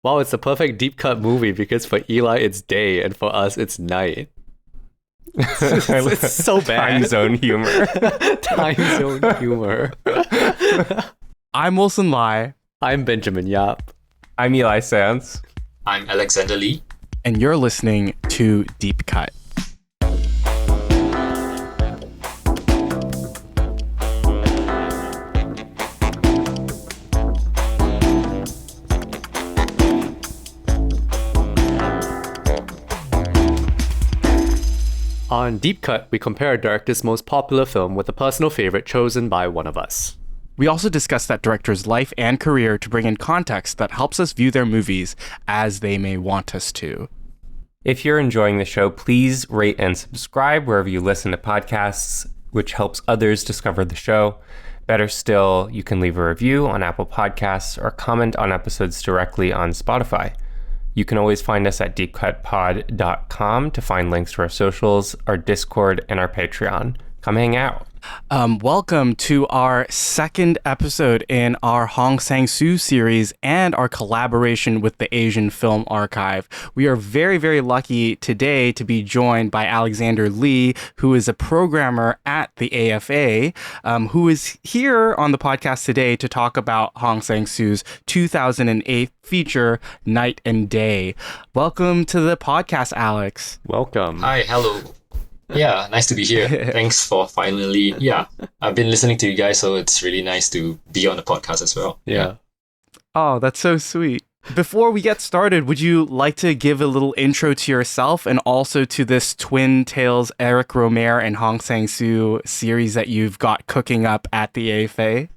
Wow, it's the perfect deep cut movie because for Eli it's day and for us it's night. It's so bad. Time zone humor. Time zone humor. I'm Wilson Lai. I'm Benjamin Yap. I'm Eli Sands. I'm Alexander Lee. And you're listening to Deep Cut. On Deep Cut, we compare a director's most popular film with a personal favorite chosen by one of us. We also discuss that director's life and career to bring in context that helps us view their movies as they may want us to. If you're enjoying the show, please rate and subscribe wherever you listen to podcasts, which helps others discover the show. Better still, you can leave a review on Apple Podcasts or comment on episodes directly on Spotify. You can always find us at deepcutpod.com to find links to our socials, our Discord, and our Patreon. Come hang out. Welcome to our second episode in our Hong Sang-soo series and our collaboration with the Asian Film Archive. We are very, very lucky today to be joined by Alexander Lee, who is a programmer at the AFA, who is here on the podcast today to talk about Hong Sang-soo's 2008 feature, Night and Day. Welcome to the podcast, Alex. Welcome. Hi, hello. Yeah, nice to be here. Thanks for finally. Yeah, I've been listening to you guys, so it's really nice to be on the podcast as well. Yeah. Oh, that's so sweet. Before we get started, would you like to give a little intro to yourself and also to this Twin Tales Eric Rohmer and Hong Sang-soo series that you've got cooking up at the AFA?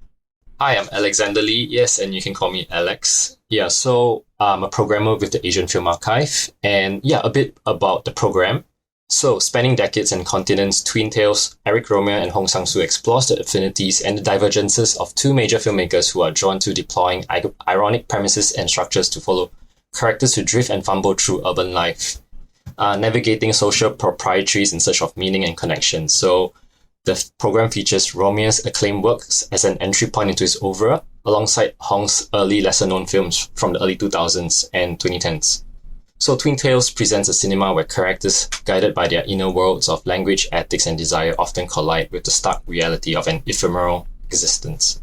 Hi, I'm Alexander Lee. Yes, and you can call me Alex. Yeah, so I'm a programmer with the Asian Film Archive. And yeah, a bit about the program. So, spanning decades and continents, Twin Tales, Eric Rohmer and Hong Sang-soo explores the affinities and the divergences of two major filmmakers who are drawn to deploying ironic premises and structures to follow characters who drift and fumble through urban life, navigating social proprieties in search of meaning and connection. So, the program features Rohmer's acclaimed works as an entry point into his oeuvre, alongside Hong's early lesser-known films from the early 2000s and 2010s. So Twin Tales presents a cinema where characters, guided by their inner worlds of language, ethics, and desire, often collide with the stark reality of an ephemeral existence.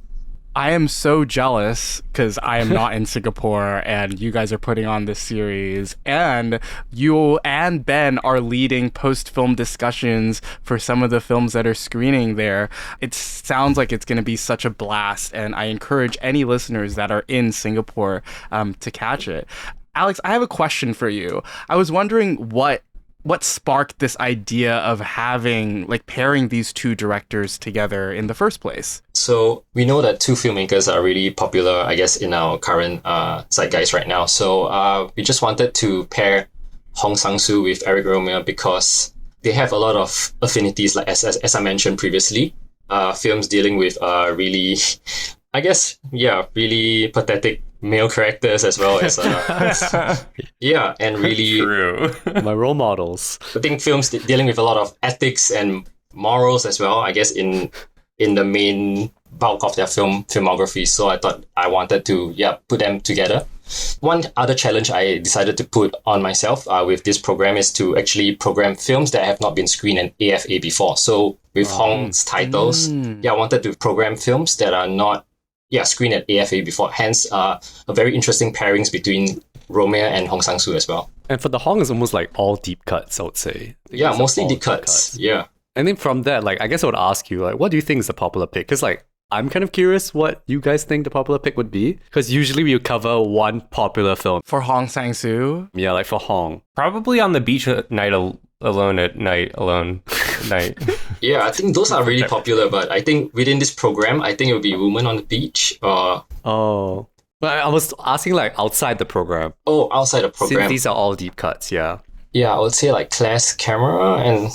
I am so jealous because I am not in Singapore and you guys are putting on this series, and you and Ben are leading post-film discussions for some of the films that are screening there. It sounds like it's going to be such a blast, and I encourage any listeners that are in Singapore to catch it. Alex, I have a question for you. I was wondering what sparked this idea of pairing these two directors together in the first place? So we know that two filmmakers are really popular, I guess, in our current zeitgeist right now. So we just wanted to pair Hong Sang-soo with Eric Rohmer because they have a lot of affinities, like as I mentioned previously. Films dealing with really, I guess, really pathetic male characters as well as yeah, and really True. My role models. I think films dealing with a lot of ethics and morals as well, I guess, in the main bulk of their filmography. So I thought I wanted to put them together. One other challenge I decided to put on myself with this program is to actually program films that have not been screened in AFA before. So with Hong's titles, I wanted to program films that are not screened at AFA before. Hence, a very interesting pairings between Rohmer and Hong Sang-soo as well. And for the Hong, it's almost like all deep cuts, I would say. Yeah, mostly deep cuts. Yeah. And then from that, I guess I would ask you, what do you think is the popular pick? Because, I'm kind of curious what you guys think the popular pick would be. Because usually we cover one popular film. For Hong Sang-soo? Yeah, for Hong. Probably On the Beach at Night Alone at Night. Yeah, I think those are really popular, but I think within this program, I think it would be Woman on the Beach or... Oh. But I was asking outside the program. Oh, outside the program. Since these are all deep cuts, yeah. Yeah, I would say Claire's Camera and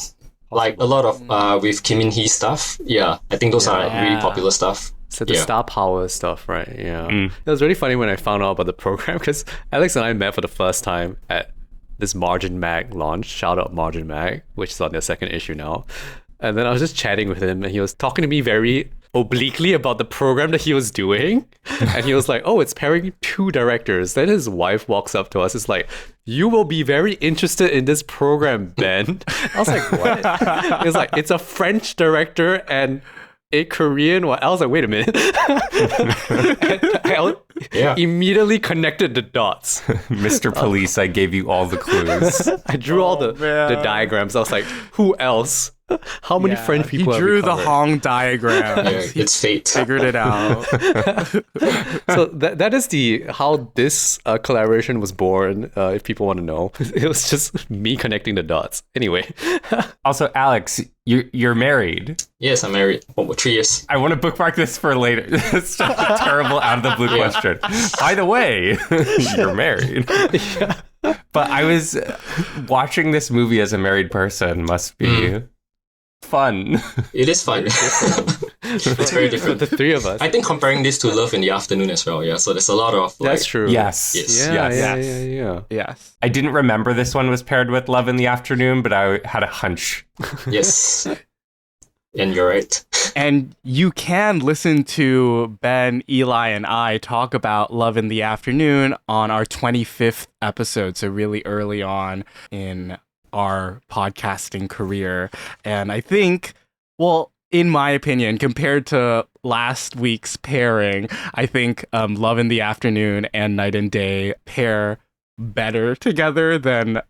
a lot of with Kim In-hee stuff. Yeah, I think those are really popular stuff. So the star power stuff, right? Yeah. It was really funny when I found out about the program because Alex and I met for the first time at this Margin Mag launch. Shout out Margin Mag, which is on their second issue now. And then I was just chatting with him and he was talking to me very obliquely about the program that he was doing. And he was like, oh, it's pairing two directors. Then his wife walks up to us. It's like, you will be very interested in this program, Ben. I was like, what? He was like, it's a French director and a Korean one. I was like, wait a minute. I immediately connected the dots. Mr. Police, I gave you all the clues. I drew all the diagrams. I was like, who else? How many French people He have we drew the covered? Hong diagram. It's fate. Figured it out. So that is how this collaboration was born, if people want to know. It was just me connecting the dots. Anyway. Also, Alex, you're married. Yes, I'm married. 3 years. I want to bookmark this for later. It's such a terrible out of the blue question. By the way, you're married. Yeah. But I was watching this movie as a married person must be fun. It is fun. It's very different. The three of us. I think comparing this to Love in the Afternoon as well, yeah. So there's a lot of That's true. Yes. Yes. Yeah. Yes. I didn't remember this one was paired with Love in the Afternoon, but I had a hunch. Yes. And you're right. And you can listen to Ben, Eli, and I talk about Love in the Afternoon on our 25th episode, so really early on in our podcasting career. And I think, well, in my opinion, compared to last week's pairing, I think Love in the Afternoon and Night and Day pair better together than,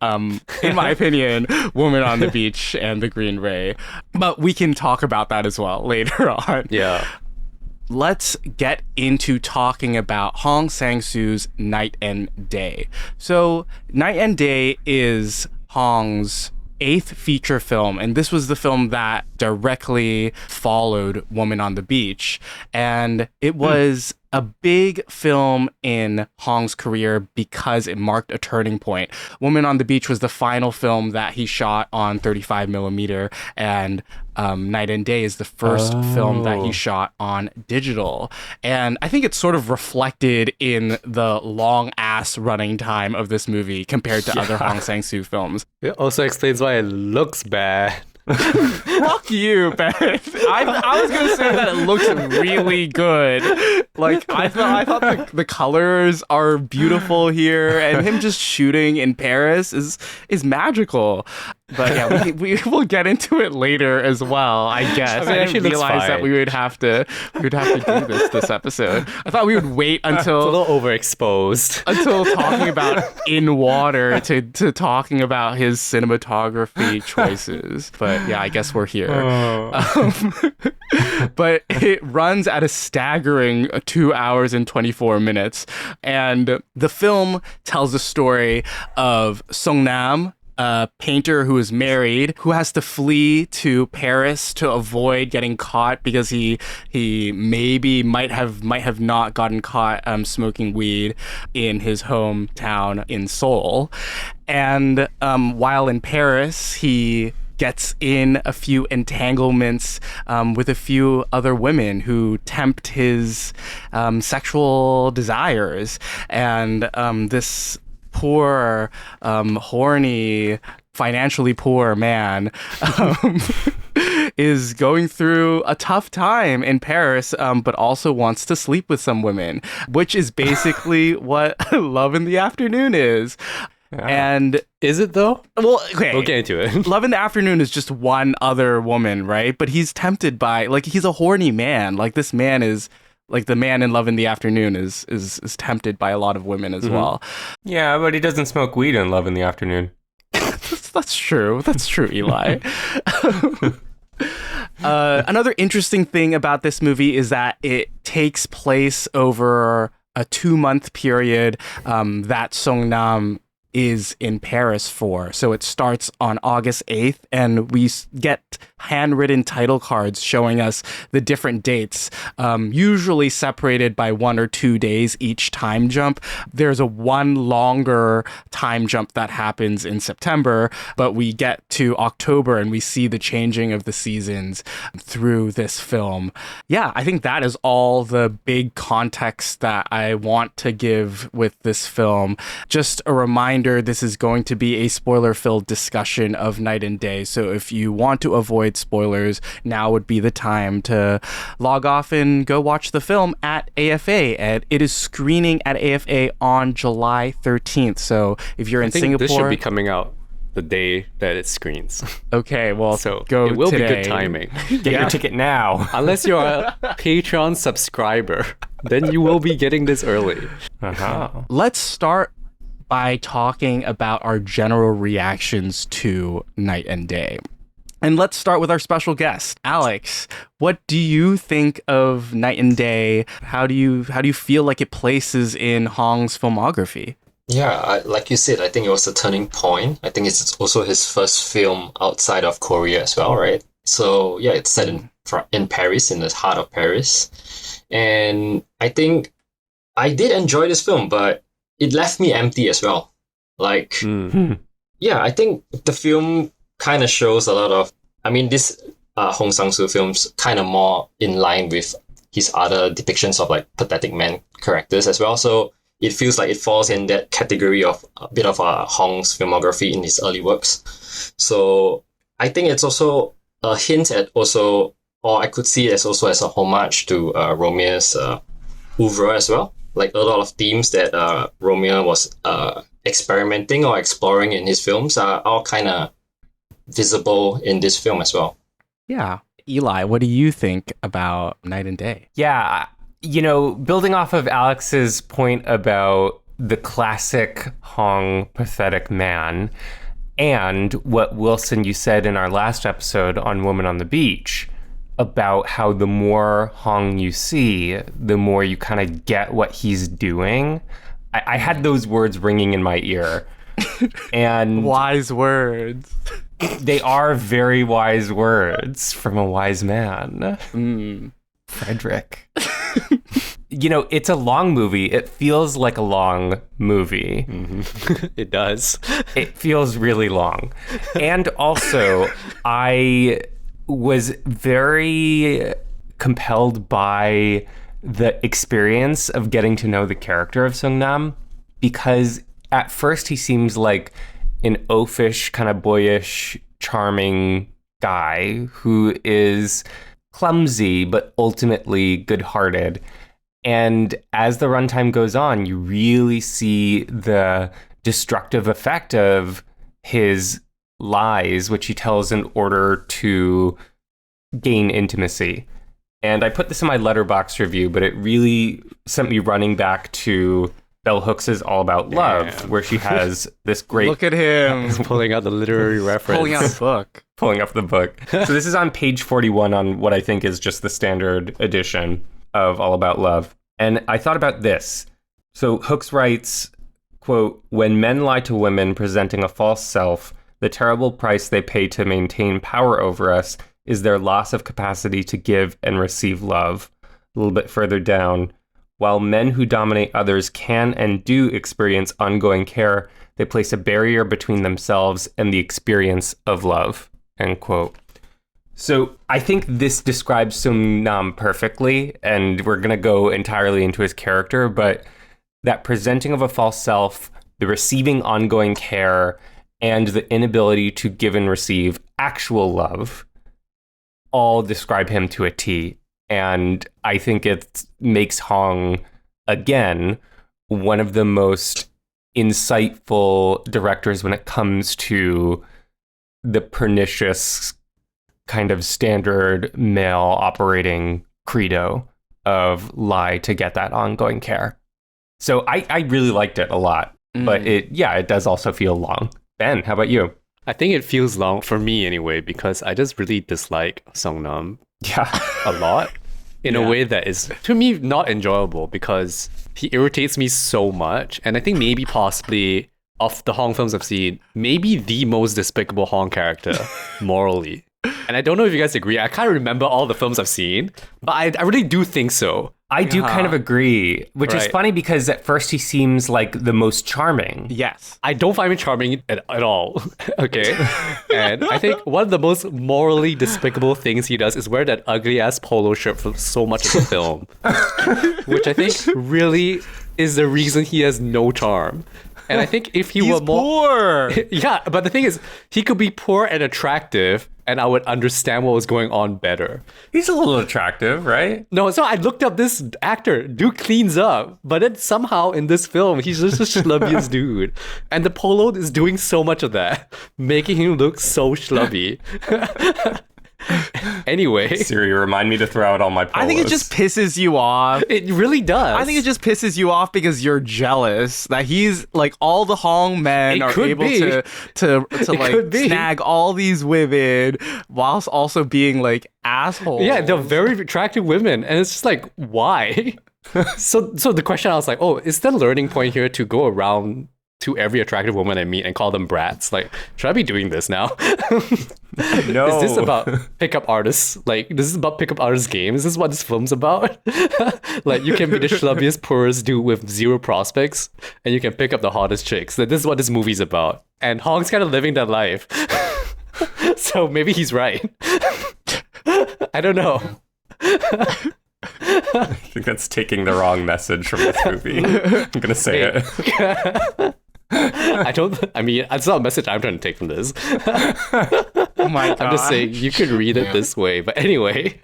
in my opinion, Woman on the Beach and The Green Ray. But we can talk about that as well later on. Yeah. Let's get into talking about Hong Sang-soo's Night and Day. So, Night and Day is Hong's 8th feature film, and this was the film that directly followed Woman on the Beach. And it was a big film in Hong's career because it marked a turning point. Woman on the Beach was the final film that he shot on 35 millimeter, and Night and Day is the first film that he shot on digital. And I think it's sort of reflected in the long ass running time of this movie compared to other Hong Sang-soo films. It also explains why it looks bad. Fuck you, Ben. I was gonna say that it looks really good. Like I thought the colors are beautiful here, and him just shooting in Paris is magical. But yeah, we will get into it later as well, I guess. I didn't realize that we would have to do this episode. I thought we would wait until It's a little overexposed. until talking about In Water to talking about his cinematography choices. But yeah, I guess we're here. But it runs at a staggering 2 hours and 24 minutes. And the film tells the story of Sung-nam, a painter who is married, who has to flee to Paris to avoid getting caught because he maybe might have not gotten caught smoking weed in his hometown in Seoul. And while in Paris, he gets in a few entanglements with a few other women who tempt his sexual desires. And this poor, horny, financially poor man is going through a tough time in Paris, but also wants to sleep with some women, which is basically what Love in the Afternoon is. Yeah. And is it though? Well, okay. We'll get into it. Love in the Afternoon is just one other woman, right? But he's tempted by, like, he's a horny man. Like, this man is, like, the man in Love in the Afternoon is tempted by a lot of women as well. Yeah, but he doesn't smoke weed in Love in the Afternoon. That's true. That's true, Eli. Another interesting thing about this movie is that it takes place over a 2-month period that Sung-nam is in Paris for. So it starts on August 8th, and we get handwritten title cards showing us the different dates, usually separated by 1 or 2 days each time jump. There's a one longer time jump that happens in September, but we get to October and we see the changing of the seasons through this film. Yeah, I think that is all the big context that I want to give with this film. Just a reminder, this is going to be a spoiler-filled discussion of Night and Day, so if you want to avoid spoilers, now would be the time to log off and go watch the film at AFA. And it is screening at AFA on July 13th, so if you're in Singapore... this should be coming out the day that it screens. Okay, well, so go it will today. be good timing. Get your ticket now. Unless you're a Patreon subscriber, then you will be getting this early. Let's start by talking about our general reactions to Night and Day. And let's start with our special guest, Alex. What do you think of Night and Day? How do you feel like it places in Hong's filmography? Yeah, like you said, I think it was a turning point. I think it's also his first film outside of Korea as well, right? So yeah, it's set in Paris, in the heart of Paris. And I think I did enjoy this film, but it left me empty as well. Like, yeah, I think the film kind of shows a lot of, I mean, this Hong Sang-soo films kind of more in line with his other depictions of like pathetic man characters as well. So it feels like it falls in that category of a bit of Hong's filmography in his early works. So I think it's also a hint at also, or I could see it as also as a homage to Rohmer's oeuvre as well. Like a lot of themes that Rohmer was experimenting or exploring in his films are all kind of visible in this film as well. Yeah. Eli, what do you think about Night and Day? Yeah, you know, building off of Alex's point about the classic Hong pathetic man, and what Wilson, you said in our last episode on Woman on the Beach, about how the more Hong you see, the more you kind of get what he's doing. I had those words ringing in my ear. And wise words. They are very wise words from a wise man. Frederick. You know, it's a long movie. It feels like a long movie. It does. It feels really long. And also, I was very compelled by the experience of getting to know the character of Seung-nam, because at first he seems like an oafish, kind of boyish, charming guy who is clumsy, but ultimately good-hearted. And as the runtime goes on, you really see the destructive effect of his lies, which he tells in order to gain intimacy. And I put this in my Letterboxd review, but it really sent me running back to Bell Hooks' All About Love, where she has this great... Look at him. Pulling out the literary reference. Pulling out a book. Pulling up the book. So this is on page 41 on what I think is just the standard edition of All About Love. And I thought about this. So Hooks writes, quote, "When men lie to women presenting a false self, the terrible price they pay to maintain power over us is their loss of capacity to give and receive love." A little bit further down, "While men who dominate others can and do experience ongoing care, they place a barrier between themselves and the experience of love." End quote. So I think this describes Seung-nam perfectly, and we're going to go entirely into his character, but that presenting of a false self, the receiving ongoing care, and the inability to give and receive actual love all describe him to a T. And I think it makes Hong, again, one of the most insightful directors when it comes to the pernicious kind of standard male operating credo of lie to get that ongoing care. So I really liked it a lot, but it does also feel long. Ben, how about you? I think it feels long for me anyway, because I just really dislike Seung-nam a lot in a way that is, to me, not enjoyable, because he irritates me so much. And I think maybe possibly of the Hong films I've seen, maybe the most despicable Hong character morally. And I don't know if you guys agree. I can't remember all the films I've seen, but I really do think so. I do kind of agree, which is Right. funny because at first he seems like the most charming. Yes. I don't find him charming at all. Okay. And I think one of the most morally despicable things he does is wear that ugly ass polo shirt for so much of the film. Which I think really is the reason he has no charm. And I think if he were more poor. yeah, but the thing is, he could be poor and attractive, and I would understand what was going on better. He's a little attractive, right? No, so I looked up this actor. Dude cleans up, but then somehow in this film, he's just the schlubbiest dude. And the polo is doing so much of that, making him look so schlubby. Anyway, Siri, remind me to throw out all my polos. I think it just pisses you off. it really does. I think it just pisses you off because you're jealous that he's like all the Hong men It are could able be. to could like be. snag all these women whilst also being like assholes. Yeah, they're very attractive women, and it's just like, why? So the question I was like, oh, is the learning point here to go around to every attractive woman I meet and call them brats? Like, should I be doing this now? No. Is this about pickup artists? Like, this is about pickup artists' game? Is this what this film's about? Like, you can be the schlubbiest, poorest dude with zero prospects, and you can pick up the hottest chicks. Like, this is what this movie's about. And Hong's kind of living that life. So maybe he's right. I don't know. I think that's taking the wrong message from this movie. I'm gonna say it. I mean, it's not a message I'm trying to take from this. Oh my god. I'm just saying you could read it this way. But anyway.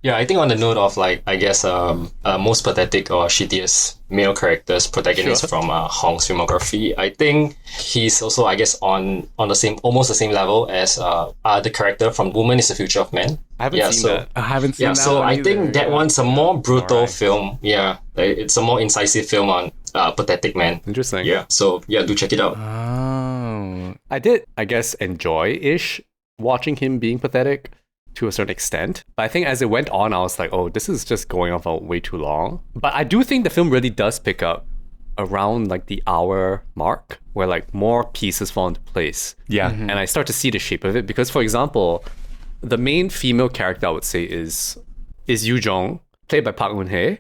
Yeah, I think on the note of like, I guess, most pathetic or shittiest male characters, protagonist Sure. from Hong's filmography, I think he's also, I guess, on the same, almost the same level as the character from Woman is the Future of Men. I haven't Yeah, seen so- that. I haven't seen Yeah, that so one I either. think that one's a more brutal Alright. film. Yeah, like, it's a more incisive film on pathetic men. Interesting. Yeah, so yeah, do check it out. Oh. I did, I guess, enjoy-ish watching him being pathetic to a certain extent. But I think as it went on, I was like, oh, this is just going on for way too long. But I do think the film really does pick up around like the hour mark where like more pieces fall into place. Yeah. And I start to see the shape of it because, for example, the main female character I would say is Yoo-Jung, played by Park Eun-hye.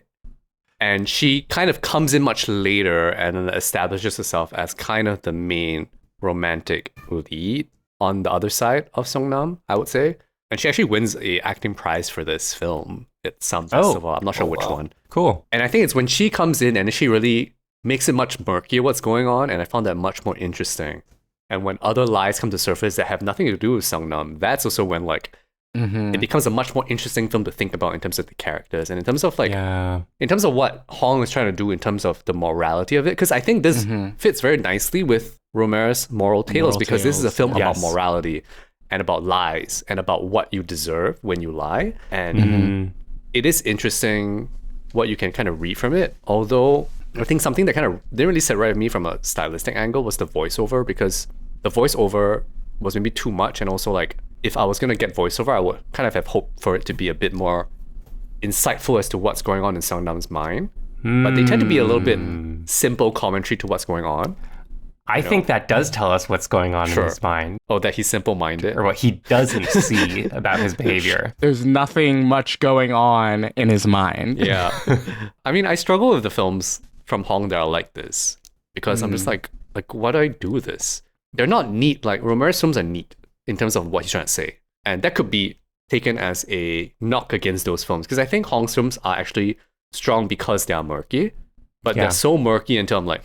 And she kind of comes in much later and establishes herself as kind of the main romantic lead on the other side of Songnam, I would say. And she actually wins a acting prize for this film at some festival. I'm not sure which wow. one. Cool. And I think it's when she comes in and she really makes it much murkier what's going on. And I found that much more interesting. And when other lies come to surface that have nothing to do with Songnam, that's also when like it becomes a much more interesting film to think about in terms of the characters and in terms of like Yeah. in terms of what Hong is trying to do in terms of the morality of it. Because I think this fits very nicely with Rohmer's Moral Tales because this is a film about Yes. morality and about lies and about what you deserve when you lie. And it is interesting what you can kind of read from it. Although I think something that kind of didn't really sit right with me from a stylistic angle was the voiceover, because the voiceover was maybe too much. And also like, if I was going to get voiceover, I would kind of have hoped for it to be a bit more insightful as to what's going on in Songnam's mind. But they tend to be a little bit simple commentary to what's going on. I think that does tell us what's going on in Sure. his mind, Oh, that he's simple-minded. or what he doesn't see about his behavior. There's nothing much going on in his mind. Yeah. I mean, I struggle with the films from Hong that are like this because I'm just like, why do I do this? They're not neat. Like, Rohmer's films are neat in terms of what he's trying to say. And that could be taken as a knock against those films because I think Hong's films are actually strong because they are murky, but Yeah. they're so murky until I'm like,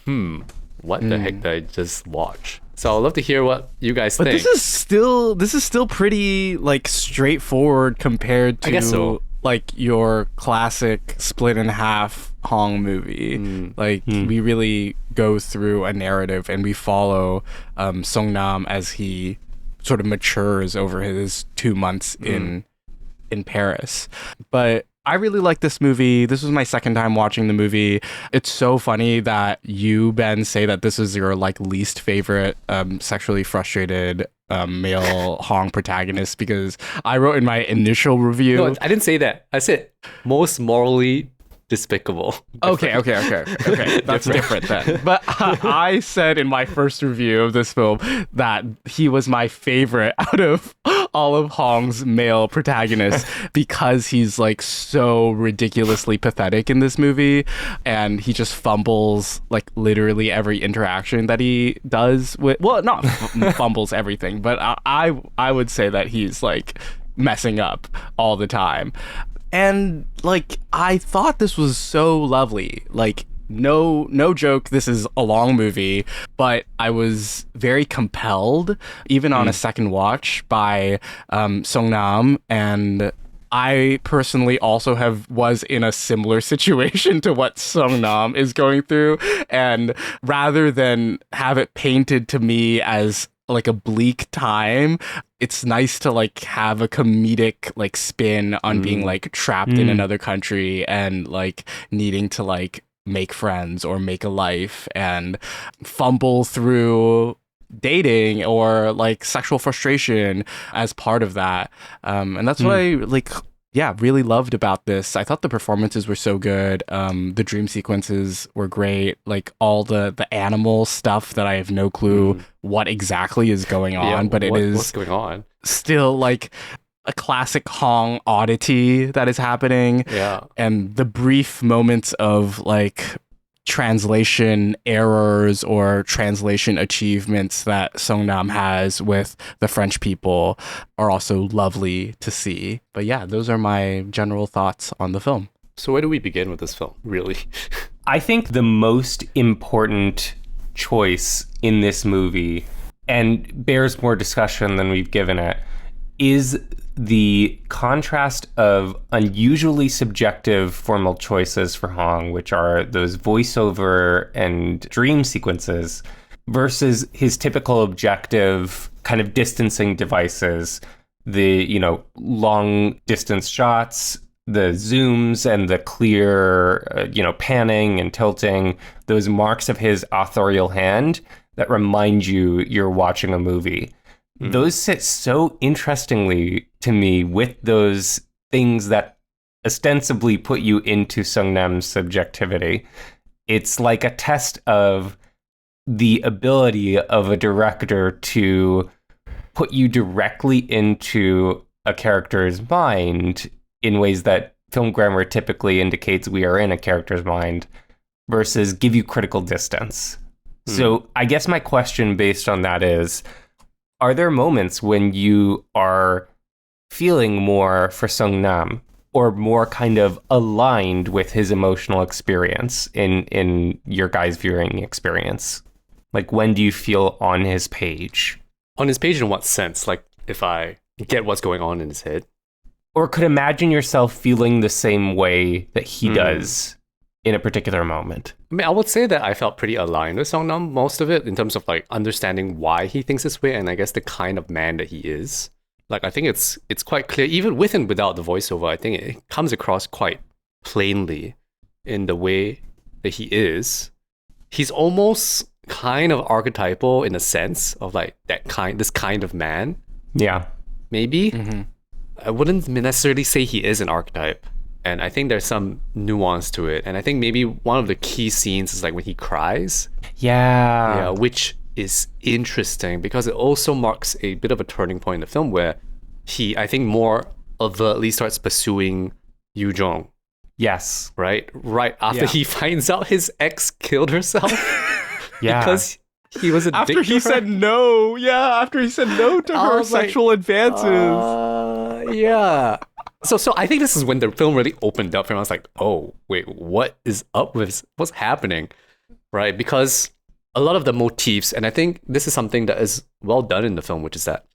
what the heck did I just watch? So I'd love to hear what you guys But think. this is still pretty like straightforward compared to I guess so. like your classic split in half Hong movie. Like we really go through a narrative and we follow Songnam as he sort of matures over his 2 months in Paris. But I really like this movie. This was my second time watching the movie. It's so funny that you, Ben, say that this is your like least favorite sexually frustrated male Hong protagonist, because I wrote in my initial review. No, I didn't say that. I said most morally despicable. Okay. That's different then. But I said in my first review of this film that he was my favorite out of all of Hong's male protagonists because he's like so ridiculously pathetic in this movie, and he just fumbles like literally every interaction that he does with, well, not fumbles everything, but I would say that he's like messing up all the time. And like I thought this was so lovely. Like no joke, this is a long movie, but I was very compelled, even on a second watch, by Sung-nam, and I personally also was in a similar situation to what Sung-nam is going through, and rather than have it painted to me as like a bleak time, it's nice to like have a comedic like spin on being like trapped in another country and like needing to like make friends or make a life and fumble through dating or like sexual frustration as part of that. And that's what I like, yeah, really loved about this. I thought the performances were so good. The dream sequences were great. Like all the animal stuff that I have no clue what exactly is going on, but what's going on? Still like a classic Hong oddity that is happening. Yeah. And the brief moments of like translation errors or translation achievements that Sung-nam has with the French people are also lovely to see. But yeah, those are my general thoughts on the film. So where do we begin with this film, really? I think the most important choice in this movie, and bears more discussion than we've given it, is the contrast of unusually subjective formal choices for Hong, which are those voiceover and dream sequences, versus his typical objective kind of distancing devices, the, you know, long distance shots, the zooms and the clear, panning and tilting, those marks of his authorial hand that remind you you're watching a movie. Those sit so interestingly to me with those things that ostensibly put you into Sung-nam's subjectivity. It's like a test of the ability of a director to put you directly into a character's mind in ways that film grammar typically indicates we are in a character's mind, versus give you critical distance. So I guess my question based on that is, are there moments when you are feeling more for Sung-nam or more kind of aligned with his emotional experience in your guys' viewing experience? Like, when do you feel on his page? On his page in what sense? Like, if I get what's going on in his head? Or could imagine yourself feeling the same way that he does in a particular moment? I mean, I would say that I felt pretty aligned with Sung-nam, most of it, in terms of like understanding why he thinks this way, and I guess the kind of man that he is. Like, I think it's quite clear, even with and without the voiceover, I think it comes across quite plainly in the way that he is. He's almost kind of archetypal in a sense of like this kind of man. Yeah. Maybe. I wouldn't necessarily say he is an archetype. And I think there's some nuance to it. And I think maybe one of the key scenes is like when he cries. Yeah. Which is interesting because it also marks a bit of a turning point in the film where he, I think, more overtly starts pursuing Yoo-Jung. Yes. Right after he finds out his ex killed herself. Yeah. Because he was addicted After he said no. Yeah, after he said no to her sexual advances. Yeah. So I think this is when the film really opened up and I was like, oh, wait, what is up with what's happening? Right? Because a lot of the motifs, and I think this is something that is well done in the film, which is that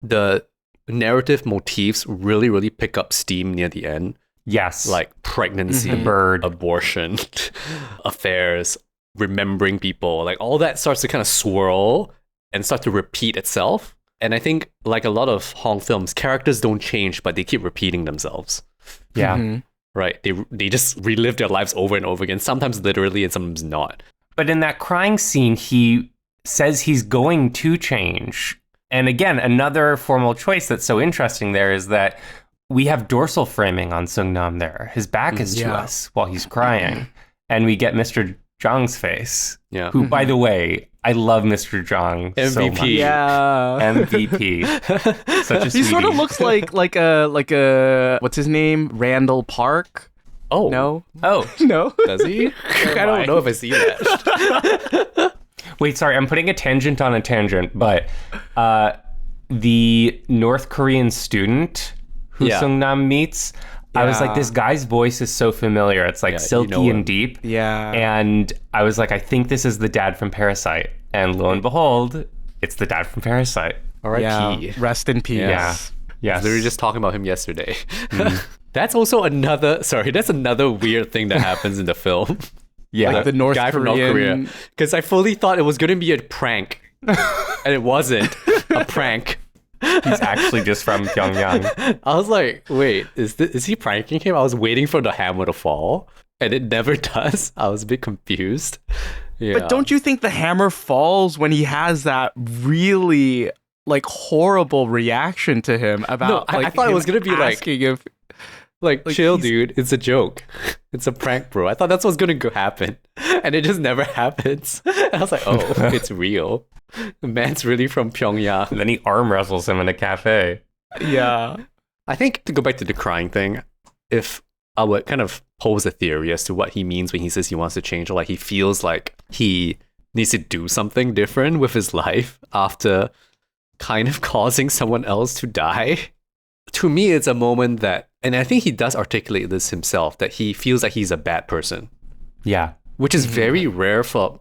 the narrative motifs really, really pick up steam near the end. Yes. Like pregnancy, the bird, abortion, affairs, remembering people, like all that starts to kind of swirl and start to repeat itself. And I think, like a lot of Hong films, characters don't change, but they keep repeating themselves. Yeah. Right? They just relive their lives over and over again, sometimes literally and sometimes not. But in that crying scene, he says he's going to change. And again, another formal choice that's so interesting there is that we have dorsal framing on Sung-nam there. His back is to us while he's crying. And we get Mr. Jung's face, who, by the way, I love Mr. Jung so MVP. much. Yeah. MVP. Such a He sweetie. sort of looks like a what's his name? Randall Park? Oh. No? Oh, No? Does he? I don't know if I see that. wait, sorry. I'm putting a tangent on a tangent, but the North Korean student who Yeah. Sung-nam meets, I was like, Yeah. this guy's voice is so familiar. It's like Yeah, you silky know him. and deep. Yeah. And I was like, I think this is the dad from Parasite. And lo and behold, it's the dad from Parasite. R.I.P. Yeah. Rest in peace. Yeah. Yes. We were just talking about him yesterday. That's also that's another weird thing that happens in the film. Yeah. Like the North Guy from North Korean. Korea. Because I fully thought it was going to be a prank. And it wasn't a prank. He's actually just from Pyongyang. I was like, wait, is he pranking him? I was waiting for the hammer to fall. And it never does. I was a bit confused. Yeah. But don't you think the hammer falls when he has that really like horrible reaction to him about No, I like, thought it him was gonna be like- asking if Like, Like, chill, he's- dude. It's a joke. It's a prank, bro. I thought that's what's gonna happen, and it just never happens. And I was like, oh, it's real. The man's really from Pyongyang. And then he arm wrestles him in a cafe. yeah. I think to go back to the crying thing, if I would kind of pose a theory as to what he means when he says he wants to change, or like he feels like he needs to do something different with his life after kind of causing someone else to die. To me, it's a moment that, and I think he does articulate this himself, that he feels like he's a bad person, Yeah. which is very rare for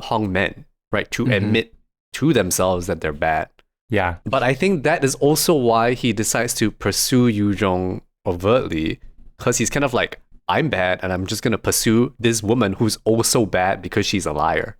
Hong men, right? To admit to themselves that they're bad. Yeah. But I think that is also why he decides to pursue Yoo-Jung overtly, because he's kind of like, I'm bad, and I'm just going to pursue this woman who's also bad because she's a liar.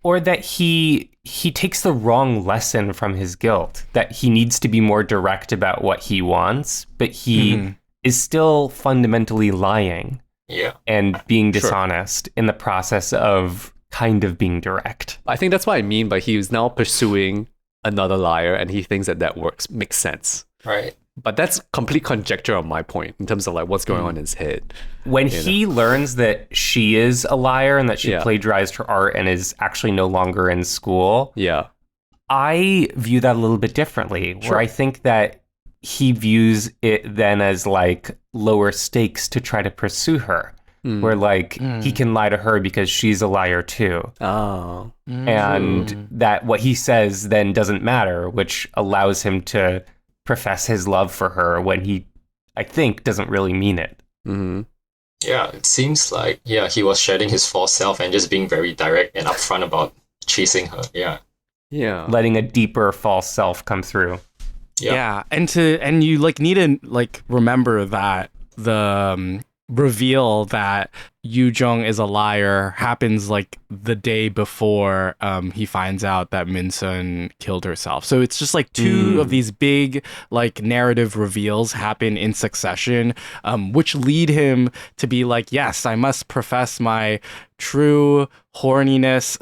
Or that he takes the wrong lesson from his guilt, that he needs to be more direct about what he wants, but he is still fundamentally lying Yeah. and being dishonest in the process of kind of being direct. I think that's what I mean by he is now pursuing another liar, and he thinks that makes sense. Right. But that's complete conjecture on my point in terms of like what's going on in his head. When he learns that she is a liar and that she Yeah. plagiarized her art and is actually no longer in school, Yeah. I view that a little bit differently, where I think that he views it then as like lower stakes to try to pursue her, where like he can lie to her because she's a liar too. Oh. And that what he says then doesn't matter, which allows him to profess his love for her when he, I think, doesn't really mean it. Mm-hmm. Yeah, it seems like, he was shedding his false self and just being very direct and upfront about chasing her. Yeah. Yeah. Letting a deeper false self come through. Yeah. And you like need to like remember that the reveal that Yoo-Jung is a liar happens like the day before he finds out that Min-sun killed herself. So it's just like two of these big like narrative reveals happen in succession, which lead him to be like, yes, I must profess my true horniness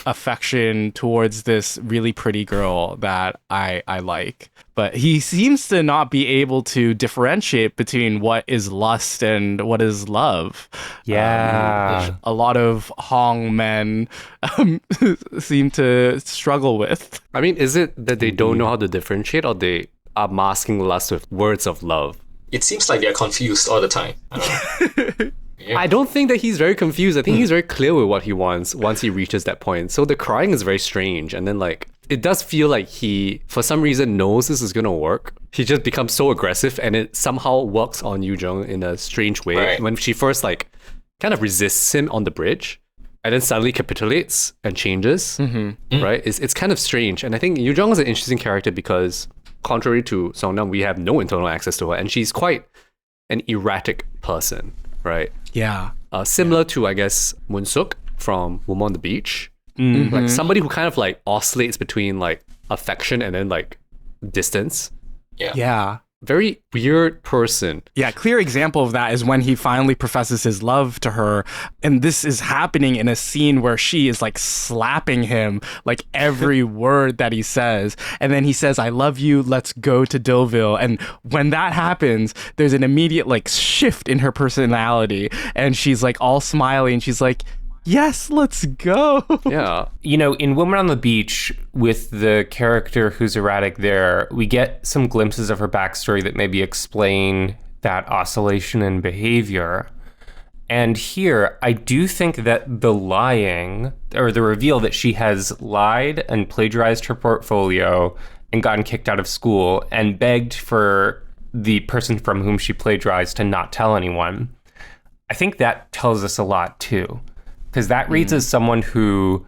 / affection towards this really pretty girl that I like. But he seems to not be able to differentiate between what is lust and what is love. Yeah. Which a lot of Hong men seem to struggle with. I mean, is it that they don't know how to differentiate, or they are masking lust with words of love? It seems like they're confused all the time. I don't know. Yeah. I don't think that he's very confused. I think he's very clear with what he wants once he reaches that point. So the crying is very strange. And then like, it does feel like he, for some reason, knows this is going to work. He just becomes so aggressive, and it somehow works on Yoo-Jung in a strange way. Right. When she first like kind of resists him on the bridge, and then suddenly capitulates and changes, right? It's kind of strange. And I think Yoo-Jung is an interesting character because contrary to Song-nam, we have no internal access to her, and she's quite an erratic person, right? Yeah. Similar to, I guess, Moon-suk from Woman on the Beach. Like somebody who kind of like oscillates between like affection and then like distance. Yeah. Very weird person. Yeah, clear example of that is when he finally professes his love to her, and this is happening in a scene where she is like slapping him like every word that he says, and then he says, "I love you, let's go to Deauville." And when that happens, there's an immediate like shift in her personality, and she's like all smiley, and she's like, Yes, let's go. Yeah. You know, in Woman on the Beach, with the character who's erratic there, we get some glimpses of her backstory that maybe explain that oscillation in behavior. And here, I do think that the lying, or the reveal that she has lied and plagiarized her portfolio and gotten kicked out of school and begged for the person from whom she plagiarized to not tell anyone, I think that tells us a lot too. Because that reads as someone who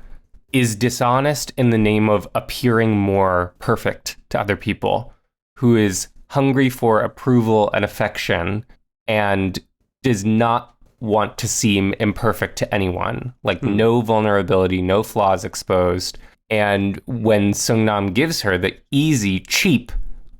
is dishonest in the name of appearing more perfect to other people, who is hungry for approval and affection and does not want to seem imperfect to anyone. Like no vulnerability, no flaws exposed. And when Seung-nam gives her the easy, cheap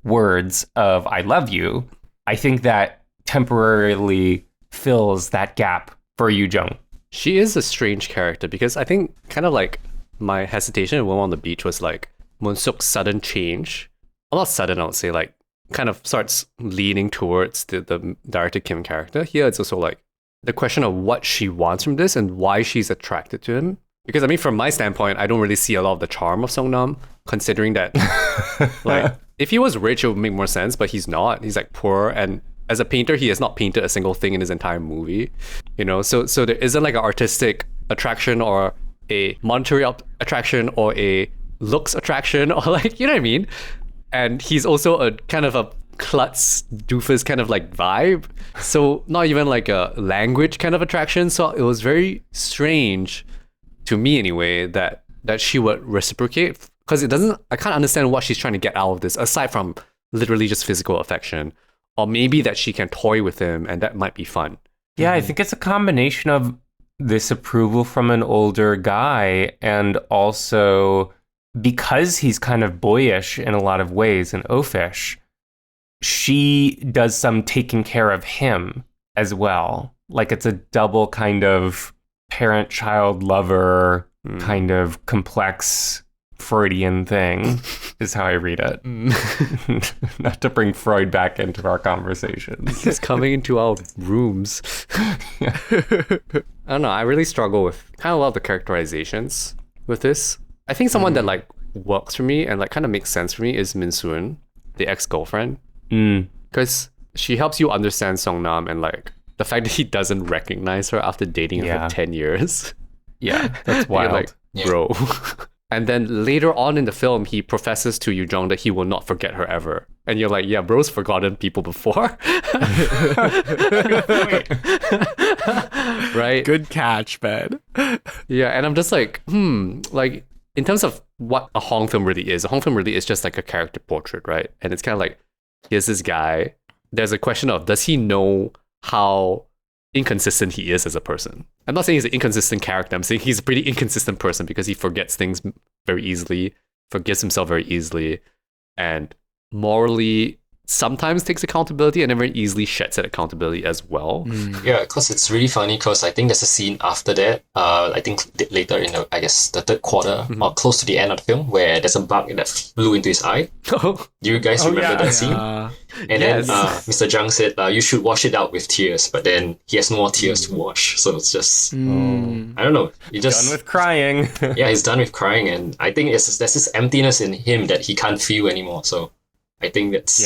words of "I love you," I think that temporarily fills that gap for Yoo-Jung. She is a strange character because I think kind of like my hesitation in Woman on the Beach was like Moon-suk's sudden change. Well, not sudden, I would say, like kind of starts leaning towards the director Kim character. Here it's also like the question of what she wants from this and why she's attracted to him. Because I mean, from my standpoint, I don't really see a lot of the charm of Seung-nam, considering that like if he was rich, it would make more sense, but he's not. He's like poor, and as a painter, he has not painted a single thing in his entire movie, you know. So there isn't like an artistic attraction or a monetary attraction or a looks attraction or like, you know what I mean. And he's also a kind of a klutz doofus kind of like vibe. So not even like a language kind of attraction. So it was very strange to me anyway that she would reciprocate, because I can't understand what she's trying to get out of this aside from literally just physical affection. Or maybe that she can toy with him and that might be fun. Yeah, I think it's a combination of this approval from an older guy and also because he's kind of boyish in a lot of ways and oafish, she does some taking care of him as well. Like it's a double kind of parent-child lover kind of complex Freudian thing is how I read it. Not to bring Freud back into our conversations. He's coming into our rooms. Yeah. I don't know. I really struggle with kind of a lot of the characterizations with this. I think someone that like works for me and like kind of makes sense for me is Min Soon, the ex-girlfriend. Because she helps you understand Seung-nam and like the fact that he doesn't recognize her after dating her for 10 years. Yeah, that's wild. Like, bro. And then later on in the film, he professes to Yoo-Jung that he will not forget her ever. And you're like, yeah, bro's forgotten people before. Right? Good catch, Ben. Yeah, and I'm just like, like, in terms of what a Hong film really is, a Hong film really is just like a character portrait, right? And it's kind of like, here's this guy. There's a question of, does he know how inconsistent he is as a person? I'm not saying he's an inconsistent character. I'm saying he's a pretty inconsistent person because he forgets things very easily, forgives himself very easily, and morally sometimes takes accountability and then very easily sheds that accountability as well. Yeah, because it's really funny because I think there's a scene after that, I think later in the, I guess, the third quarter or close to the end of the film where there's a bug that flew into his eye. Do you guys remember that scene? And then Mr. Jung said, you should wash it out with tears, but then he has no more tears to wash. So it's just, I don't know. He just done with crying. Yeah, he's done with crying. And I think there's this emptiness in him that he can't feel anymore. So I think that's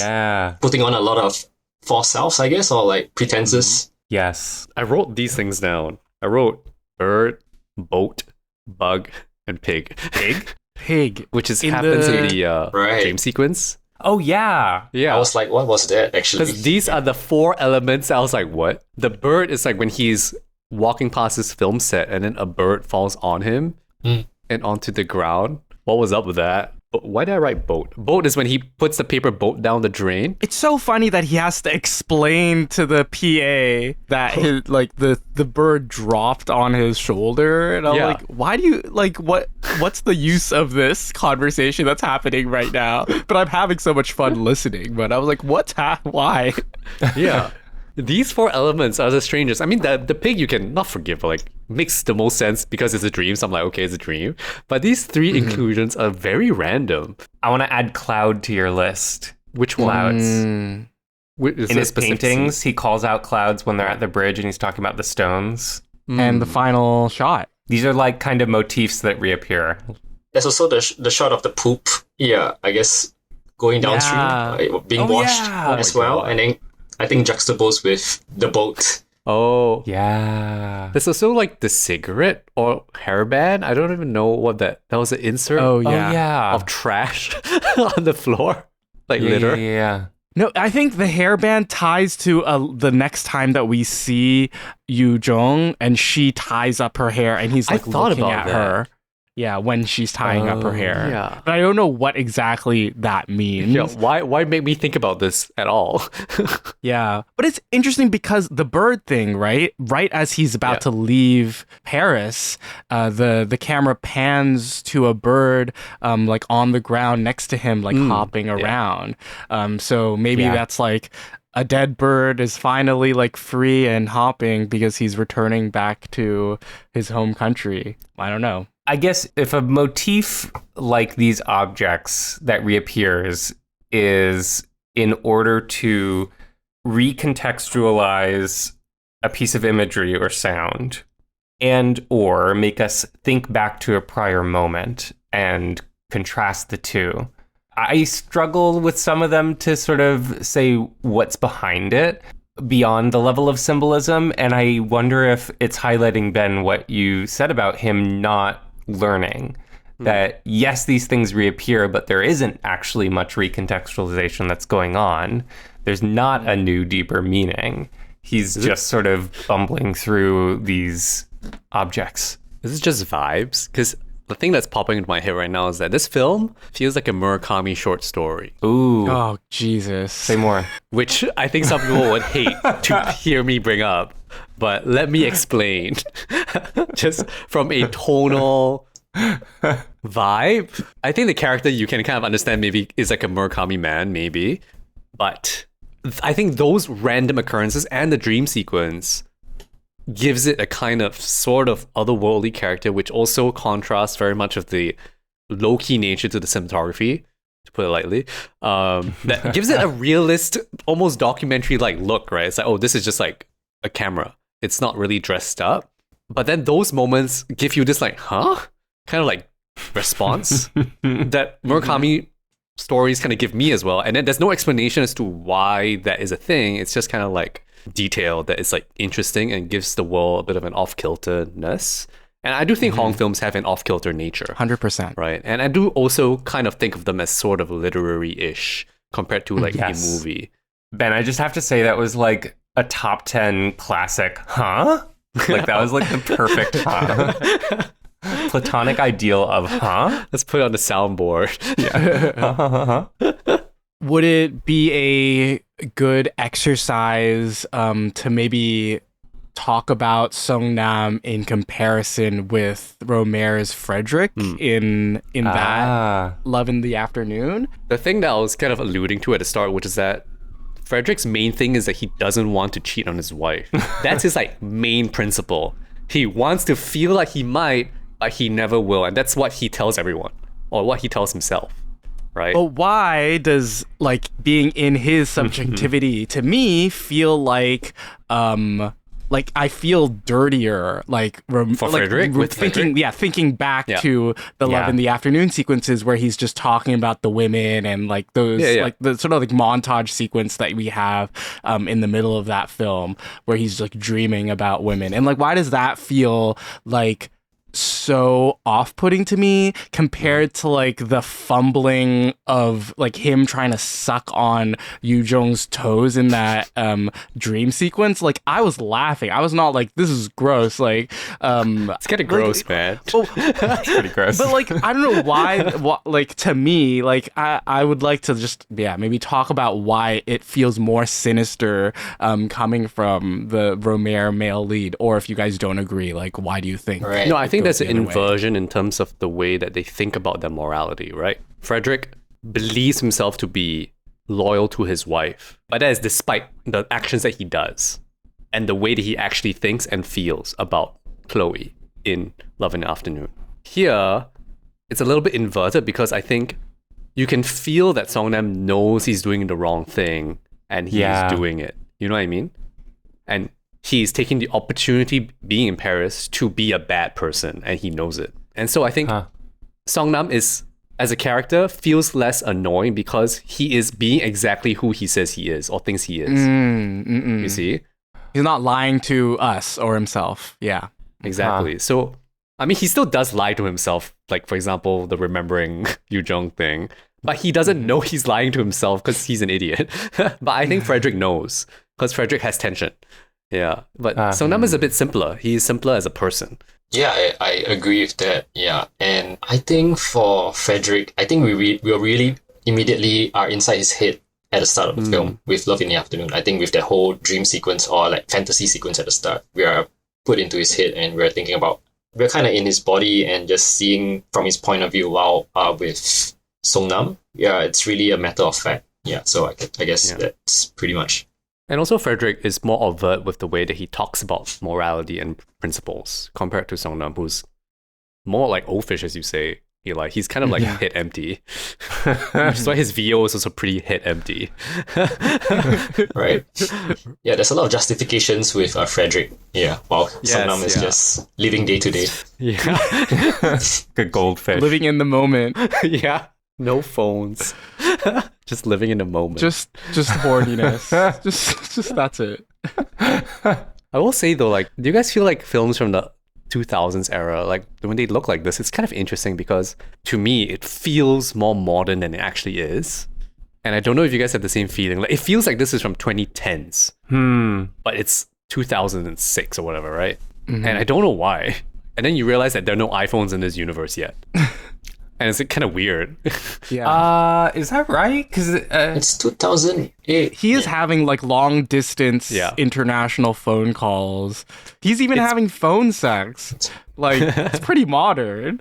putting on a lot of false selves, I guess, or like pretenses. Yes. I wrote these things down. I wrote bird, boat, bug, and pig. Pig. Which happens in the dream sequence. Oh, yeah. Yeah. I was like, what was that actually? Because these are the four elements. I was like, what? The bird is like when he's walking past his film set and then a bird falls on him and onto the ground. What was up with that? Why did I write boat? Boat is when he puts the paper boat down the drain. It's so funny that he has to explain to the PA that his, like the bird dropped on his shoulder, and I'm like, why do you like what's the use of this conversation that's happening right now? But I'm having so much fun listening. But I was like, why? Yeah. These four elements are the strangest. I mean, the pig you can not forgive, but like makes the most sense because it's a dream. So I'm like, okay, it's a dream. But these three inclusions are very random. I want to add cloud to your list. Which one? Clouds. In his paintings, he calls out clouds when they're at the bridge and he's talking about the stones. And the final shot. These are like kind of motifs that reappear. There's also the shot of the poop. Yeah, I guess going downstream, being washed as well. God. And then I think juxtaposed with the boat. Oh. Yeah. There's also like the cigarette or hairband. I don't even know what that was an insert of trash on the floor. Like litter. Yeah. No, I think the hairband ties to the next time that we see Yoo-Jung and she ties up her hair and he's like looking at her. Yeah, when she's tying up her hair. Yeah. But I don't know what exactly that means. Yeah, why make me think about this at all? Yeah. But it's interesting because the bird thing, right? Right as he's about to leave Paris, the camera pans to a bird like on the ground next to him, like hopping around. So maybe that's like a dead bird is finally like free and hopping because he's returning back to his home country. I don't know. I guess if a motif like these objects that reappears is in order to recontextualize a piece of imagery or sound and or make us think back to a prior moment and contrast the two, I struggle with some of them to sort of say what's behind it beyond the level of symbolism. And I wonder if it's highlighting, Ben, what you said about him not learning that yes, these things reappear, but there isn't actually much recontextualization that's going on. There's not a new, deeper meaning. He's just sort of bumbling through these objects. Is this just vibes? Because the thing that's popping into my head right now is that this film feels like a Murakami short story. Ooh. Oh, Jesus. Say more. Which I think some people would hate to hear me bring up. But let me explain. Just from a tonal vibe, I think the character you can kind of understand maybe is like a Murakami man, maybe. But I think those random occurrences and the dream sequence gives it a kind of sort of otherworldly character, which also contrasts very much of the low-key nature to the cinematography, to put it lightly. That gives it a realist, almost documentary-like look, right? It's like, oh, this is just like a camera. It's not really dressed up. But then those moments give you this like, huh? Kind of like response that Murakami stories kind of give me as well. And then there's no explanation as to why that is a thing. It's just kind of like detail that is like interesting and gives the world a bit of an off-kilterness. And I do think Hong films have an off-kilter nature. 100%. Right. And I do also kind of think of them as sort of literary-ish compared to like a movie. Ben, I just have to say that was like a top 10 classic, huh? Like that was like the perfect huh? Platonic ideal of huh? Let's put it on the soundboard. Yeah. Would it be a good exercise to maybe talk about Sung-nam in comparison with Rohmer's Frederick in that Love in the Afternoon? The thing that I was kind of alluding to at the start, which is that Frederick's main thing is that he doesn't want to cheat on his wife. That's his like main principle. He wants to feel like he might, but he never will. And that's what he tells everyone, or what he tells himself, right? But why does like being in his subjectivity to me feel like I feel dirtier, like for Frederick, with thinking back to the Love in the Afternoon sequences where he's just talking about the women and like those like the sort of like montage sequence that we have in the middle of that film where he's like dreaming about women, and like why does that feel like so off-putting to me compared to like the fumbling of like him trying to suck on Yoo-Jung's toes in that dream sequence? Like I was laughing. I was not like, this is gross. Like it's kind of gross, man. It's pretty gross. But like I don't know why like to me, like I would like to just maybe talk about why it feels more sinister coming from the Rohmer male lead, or if you guys don't agree, like why do you think? Right. No, I think there's an inversion in terms of the way that they think about their morality, right? Frederick believes himself to be loyal to his wife, but that is despite the actions that he does and the way that he actually thinks and feels about Chloe in Love in the Afternoon. Here, it's a little bit inverted because I think you can feel that Song-nam knows he's doing the wrong thing and he's doing it. You know what I mean? And he's taking the opportunity being in Paris to be a bad person, and he knows it. And so I think Songnam is, as a character, feels less annoying because he is being exactly who he says he is or thinks he is. You see? He's not lying to us or himself. Yeah. Exactly. So, I mean, he still does lie to himself. Like, for example, the remembering Yoo-Jung thing. But he doesn't know he's lying to himself because he's an idiot. But I think Frederick knows because Frederick has tension. Yeah. But Songnam is a bit simpler. He's simpler as a person. Yeah, I agree with that. Yeah. And I think for Frederick, I think we'll really immediately are inside his head at the start of the film with Love in the Afternoon. I think with that whole dream sequence or like fantasy sequence at the start, we are put into his head and we're thinking about, we're kind of in his body and just seeing from his point of view. While with Songnam, yeah, it's really a matter of fact. Yeah, so I guess that's pretty much. And also Frederick is more overt with the way that he talks about morality and principles compared to Songnam, who's more like oafish, as you say. He's kind of like head empty. Which is why his VO is also pretty head empty. Right. Yeah, there's a lot of justifications with Frederick. Yeah, while Songnam is just living day to day. Yeah. Good goldfish. Living in the moment. Yeah. No phones. Just living in the moment. Just horniness. just that's it. I will say though, like, do you guys feel like films from the 2000s era, like when they look like this, it's kind of interesting because to me it feels more modern than it actually is. And I don't know if you guys have the same feeling. Like, it feels like this is from 2010s, but it's 2006 or whatever, right? And I don't know why. And then you realize that there are no iPhones in this universe yet. And it's kind of weird. Yeah. Is that right? Because it's 2008. He is having like long distance international phone calls. He's even having phone sex. Like, it's pretty modern.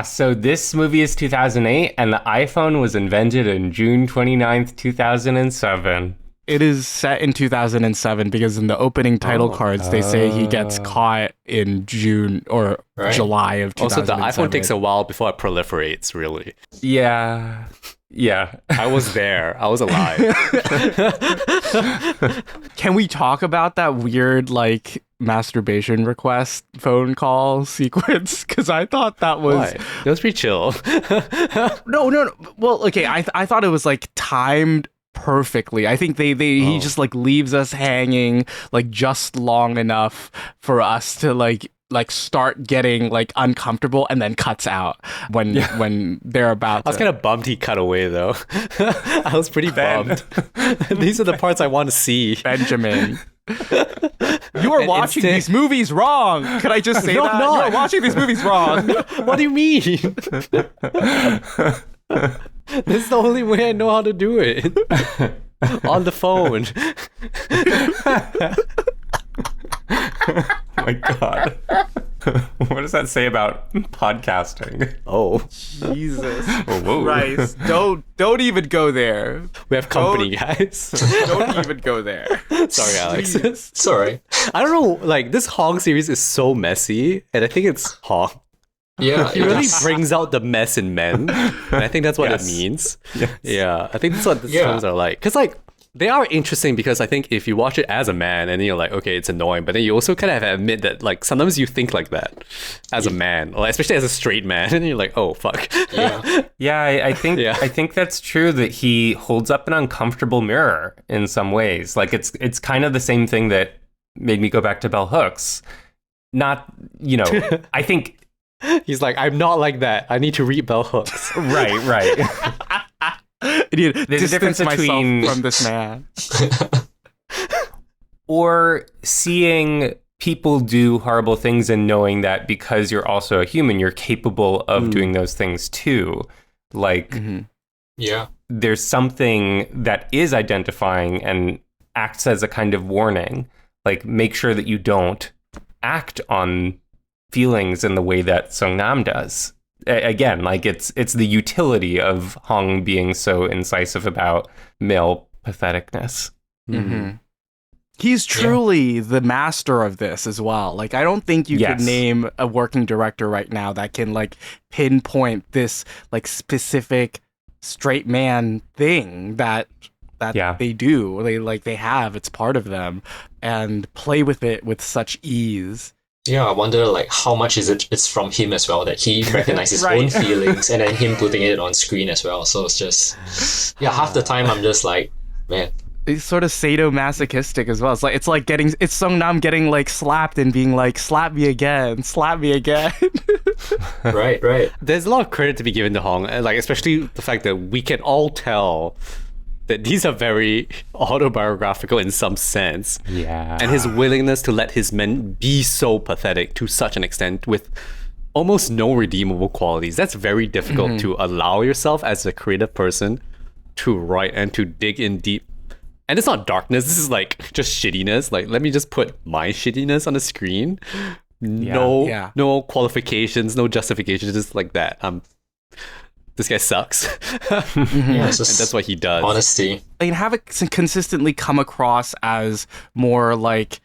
So this movie is 2008 and the iPhone was invented in June 29th, 2007. It is set in 2007 because in the opening title cards, they say he gets caught in June or July of 2007. Also, the iPhone takes a while before it proliferates, really. Yeah. I was there. I was alive. Can we talk about that weird, like, masturbation request phone call sequence? Because I thought that was... Why? It was pretty chill. No. Well, okay, I thought it was, like, timed perfectly. I think he just like leaves us hanging like just long enough for us to like start getting like uncomfortable and then cuts out when they're about I was kind of bummed he cut away though. I was pretty bummed. These are the parts I want to see. Benjamin. You are watching these movies wrong. Could I just say that? No. You are watching these movies wrong. What do you mean? This is the only way I know how to do it. On the phone. Oh my god. What does that say about podcasting? Oh. Jesus Christ. Don't even go there. We have company, guys. Don't even go there. Sorry, Alex. It's alright. I don't know, like, this Hong series is so messy, and I think it's Hong. Yeah, he really brings out the mess in men, and I think that's what it means. Yes. Yeah, I think that's what the films are like. Because, like, they are interesting because I think if you watch it as a man, and then you're like, okay, it's annoying, but then you also kind of have to admit that, like, sometimes you think like that as a man, or especially as a straight man, and you're like, oh, fuck. I think that's true, that he holds up an uncomfortable mirror in some ways. Like, it's kind of the same thing that made me go back to Bell Hooks. Not, I think... He's like, I'm not like that. I need to read bell hooks. Right. There's a difference between from this man. Or seeing people do horrible things and knowing that because you're also a human, you're capable of doing those things too. Like, there's something that is identifying and acts as a kind of warning. Like, make sure that you don't act on feelings in the way that Songnam does. Again, like, it's the utility of Hong being so incisive about male patheticness. He's truly the master of this as well. Like, I don't think you could name a working director right now that can like pinpoint this like specific straight man thing that that Yeah. they do. They have, it's part of them, and play with it with such ease. Yeah, I wonder like how much it's from him as well, that he recognizes his Right. own feelings and then him putting it on screen as well. So it's just half the time I'm just like, man. It's sort of sadomasochistic as well. It's like getting Sung Nam getting like slapped and being like, slap me again. Right. There's a lot of credit to be given to Hong, like especially the fact that we can all tell that these are very autobiographical in some sense. Yeah. And his willingness to let his men be so pathetic to such an extent with almost no redeemable qualities. That's very difficult to allow yourself as a creative person to write and to dig in deep. And it's not darkness, this is like just shittiness. Like, let me just put my shittiness on the screen. No qualifications, no justifications, just like that. This guy sucks. Yeah, it's just And that's what he does. honesty. I mean, have it consistently come across as more like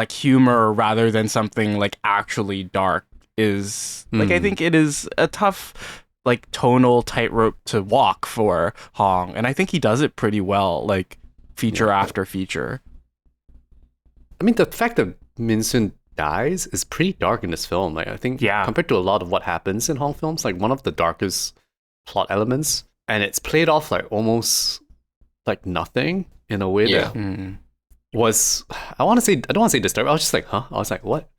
humor rather than something like actually dark is like, I think it is a tough like tonal tightrope to walk for Hong, and I think he does it pretty well, like feature after feature. I mean, the fact that Min-sun dies is pretty dark in this film. Like, I think compared to a lot of what happens in Hong films, like one of the darkest plot elements, and it's played off like almost like nothing in a way that was, I don't want to say disturbing. I was just like, huh? I was like, what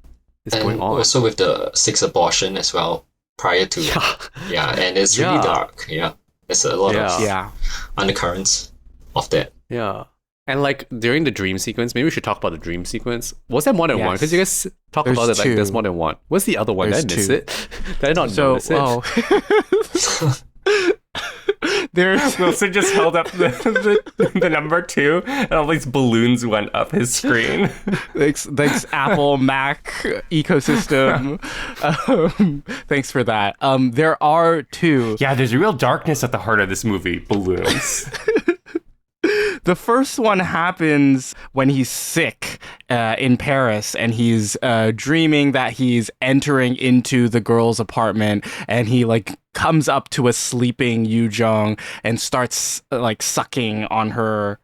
is going And on? also with the 6 abortion as well prior to and it's really dark. There's a lot of undercurrents of that. Yeah. And like during the dream sequence, maybe we should talk about the dream sequence. Was there more than one? Because you guys talk about it like there's more than one. What's the other one? Did I miss it? Did I not notice it? There's Wilson just held up the number 2, and all these balloons went up his screen. thanks Apple Mac ecosystem. Thanks for that. There are 2. Yeah, there's a real darkness at the heart of this movie. Balloons. The first one happens when he's sick in Paris, and he's dreaming that he's entering into the girl's apartment, and he like comes up to a sleeping Yoo-Jung and starts like sucking on her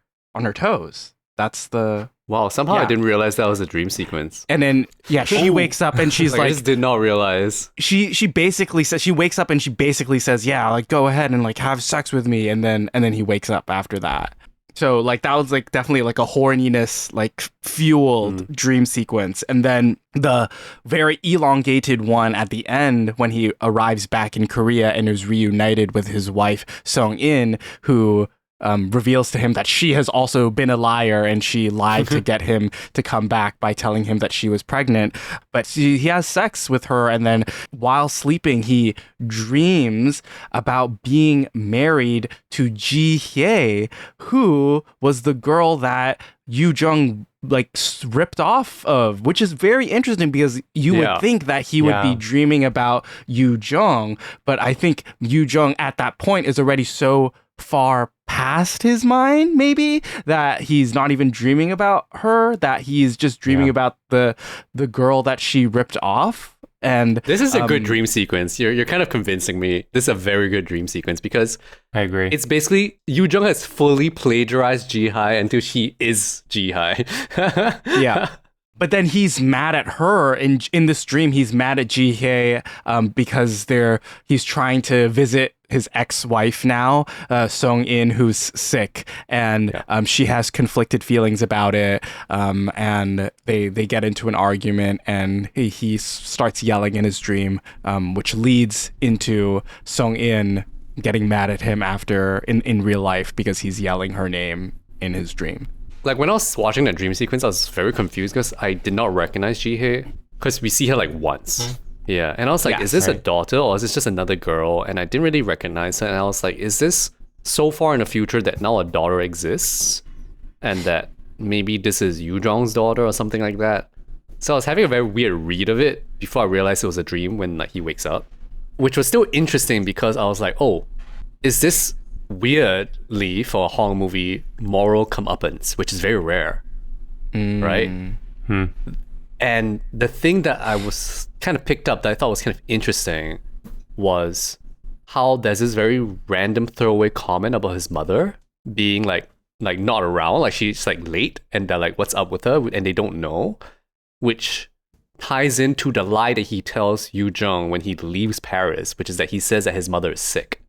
toes. That's the Wow, somehow I didn't realize that was a dream sequence. And then she wakes up and she's I just did not realize. she basically says, she wakes up and she basically says, yeah, like go ahead and like have sex with me, and then he wakes up after that. So like that was like definitely like a horniness like fueled dream sequence. And then the very elongated one at the end when he arrives back in Korea and is reunited with his wife Sung-in, who reveals to him that she has also been a liar and she lied to get him to come back by telling him that she was pregnant. But he has sex with her, and then while sleeping, he dreams about being married to Ji-hye, who was the girl that Yoo-Jung like ripped off of, which is very interesting because you would think that he would be dreaming about Yoo-Jung, but I think Yoo-Jung at that point is already so far past his mind, maybe, that he's not even dreaming about her, that he's just dreaming about the girl that she ripped off. And this is a good dream sequence. You're kind of convincing me. This is a very good dream sequence because I agree. It's basically Yoo-Jung has fully plagiarized Ji-hye until she is Ji-hye. Yeah. But then he's mad at her in this dream. He's mad at Ji-hye because he's trying to visit his ex-wife now, Sung-in, who's sick, and she has conflicted feelings about it. And they get into an argument, and he starts yelling in his dream, which leads into Sung-in getting mad at him after in real life because he's yelling her name in his dream. Like when I was watching that dream sequence, I was very confused because I did not recognize Ji-hye because we see her like once. Yeah, and I was like, is this a daughter or is this just another girl? And I didn't really recognize her, and I was like, is this so far in the future that now a daughter exists? And that maybe this is Yoo-Jung's daughter or something like that? So I was having a very weird read of it before I realized it was a dream when like he wakes up. Which was still interesting because I was like, oh, is this weirdly for a Hong movie moral comeuppance, which is very rare, right? And the thing that I was kind of picked up that I thought was kind of interesting was how there's this very random throwaway comment about his mother being like like not around, like she's like late, and they're like, what's up with her? And they don't know, which ties into the lie that he tells Yoo-Jung when he leaves Paris, which is that he says that his mother is sick.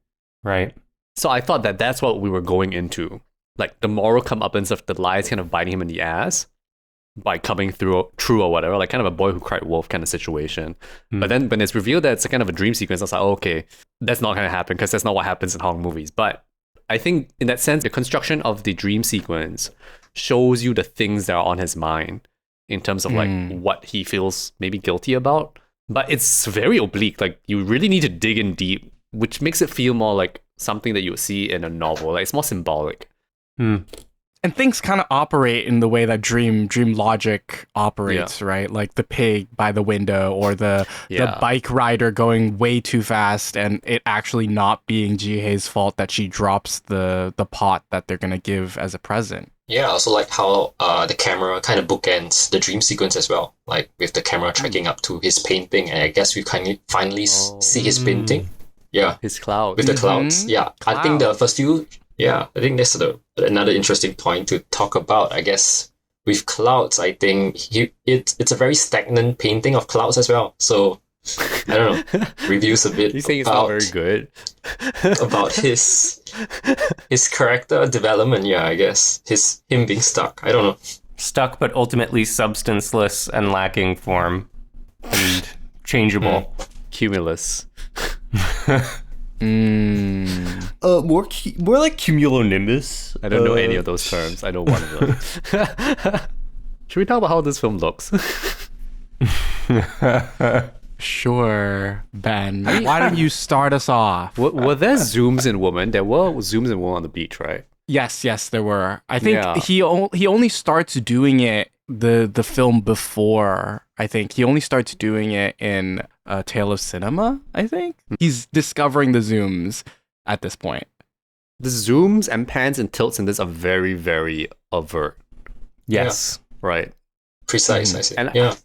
Right. So I thought that that's what we were going into. Like the moral comeuppance of the lies kind of biting him in the ass by coming through true or whatever, like kind of a boy who cried wolf kind of situation. But then when it's revealed that it's a kind of a dream sequence, I was like, oh, okay, that's not going to happen because that's not what happens in Hong movies. But I think in that sense, the construction of the dream sequence shows you the things that are on his mind in terms of like what he feels maybe guilty about. But it's very oblique. Like you really need to dig in deep, which makes it feel more like something that you would see in a novel. Like it's more symbolic. And things kind of operate in the way that dream logic operates, right? Like the pig by the window, or the bike rider going way too fast, and it actually not being Ji-hae's fault that she drops the pot that they're gonna give as a present. Yeah, I also like how the camera kind of bookends the dream sequence as well, like with the camera tracking up to his painting, and I guess we kind of finally see his painting. Yeah, his cloud with the clouds. Yeah, I think the first few. Yeah, I think that's another interesting point to talk about. I guess with clouds, I think it's a very stagnant painting of clouds as well. So I don't know, reviews a bit. You think it's not very good about his character development? Yeah, I guess him being stuck. I don't know. Stuck, but ultimately substanceless and lacking form and changeable. Cumulus. More like cumulonimbus. I don't know any of those terms. I know one of them. Should we talk about how this film looks? Sure, Ben. Why don't you start us off? Were there zooms in Woman? There were zooms in Woman on the beach, right? Yes, there were. I think he only starts doing it the film before. I think he only starts doing it in A Tale of Cinema, I think. He's discovering the zooms at this point. The zooms and pans and tilts in this are very, very overt. Yes. Yeah. Right. Precise, I see. And yeah.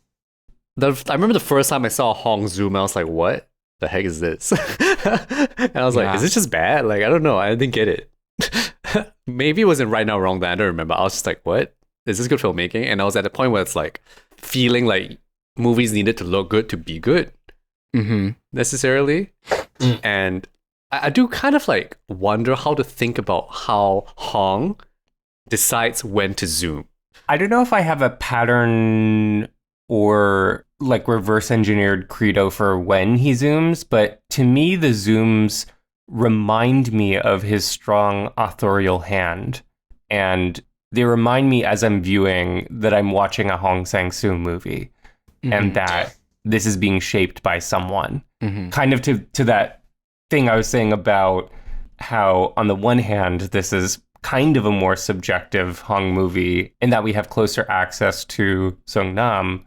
I remember the first time I saw Hong zoom, I was like, what the heck is this? And I was like, is this just bad? Like, I don't know. I didn't get it. Maybe it wasn't Right Now Wrong Then. I don't remember. I was just like, what? Is this good filmmaking? And I was at the point where it's like feeling like movies needed to look good to be good. Necessarily. And I do kind of like wonder how to think about how Hong decides when to zoom. I don't know if I have a pattern or like reverse engineered credo for when he zooms, but to me the zooms remind me of his strong authorial hand, and they remind me as I'm viewing that I'm watching a Hong Sang-soo movie and that this is being shaped by someone. Kind of to that thing I was saying about how on the one hand this is kind of a more subjective Hong movie in that we have closer access to Sung-nam,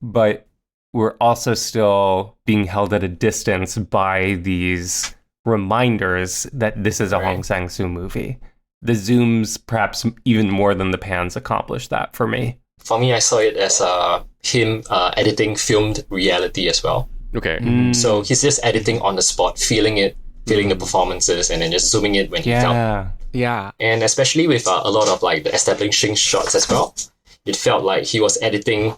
but we're also still being held at a distance by these reminders that this is a Hong Sang-soo movie. The zooms, perhaps even more than the pans, accomplish that for me. For me, I saw it as him editing filmed reality as well. Okay. So he's just editing on the spot, feeling the performances, and then just zooming it when he felt. Yeah. And especially with a lot of like the establishing shots as well, it felt like he was editing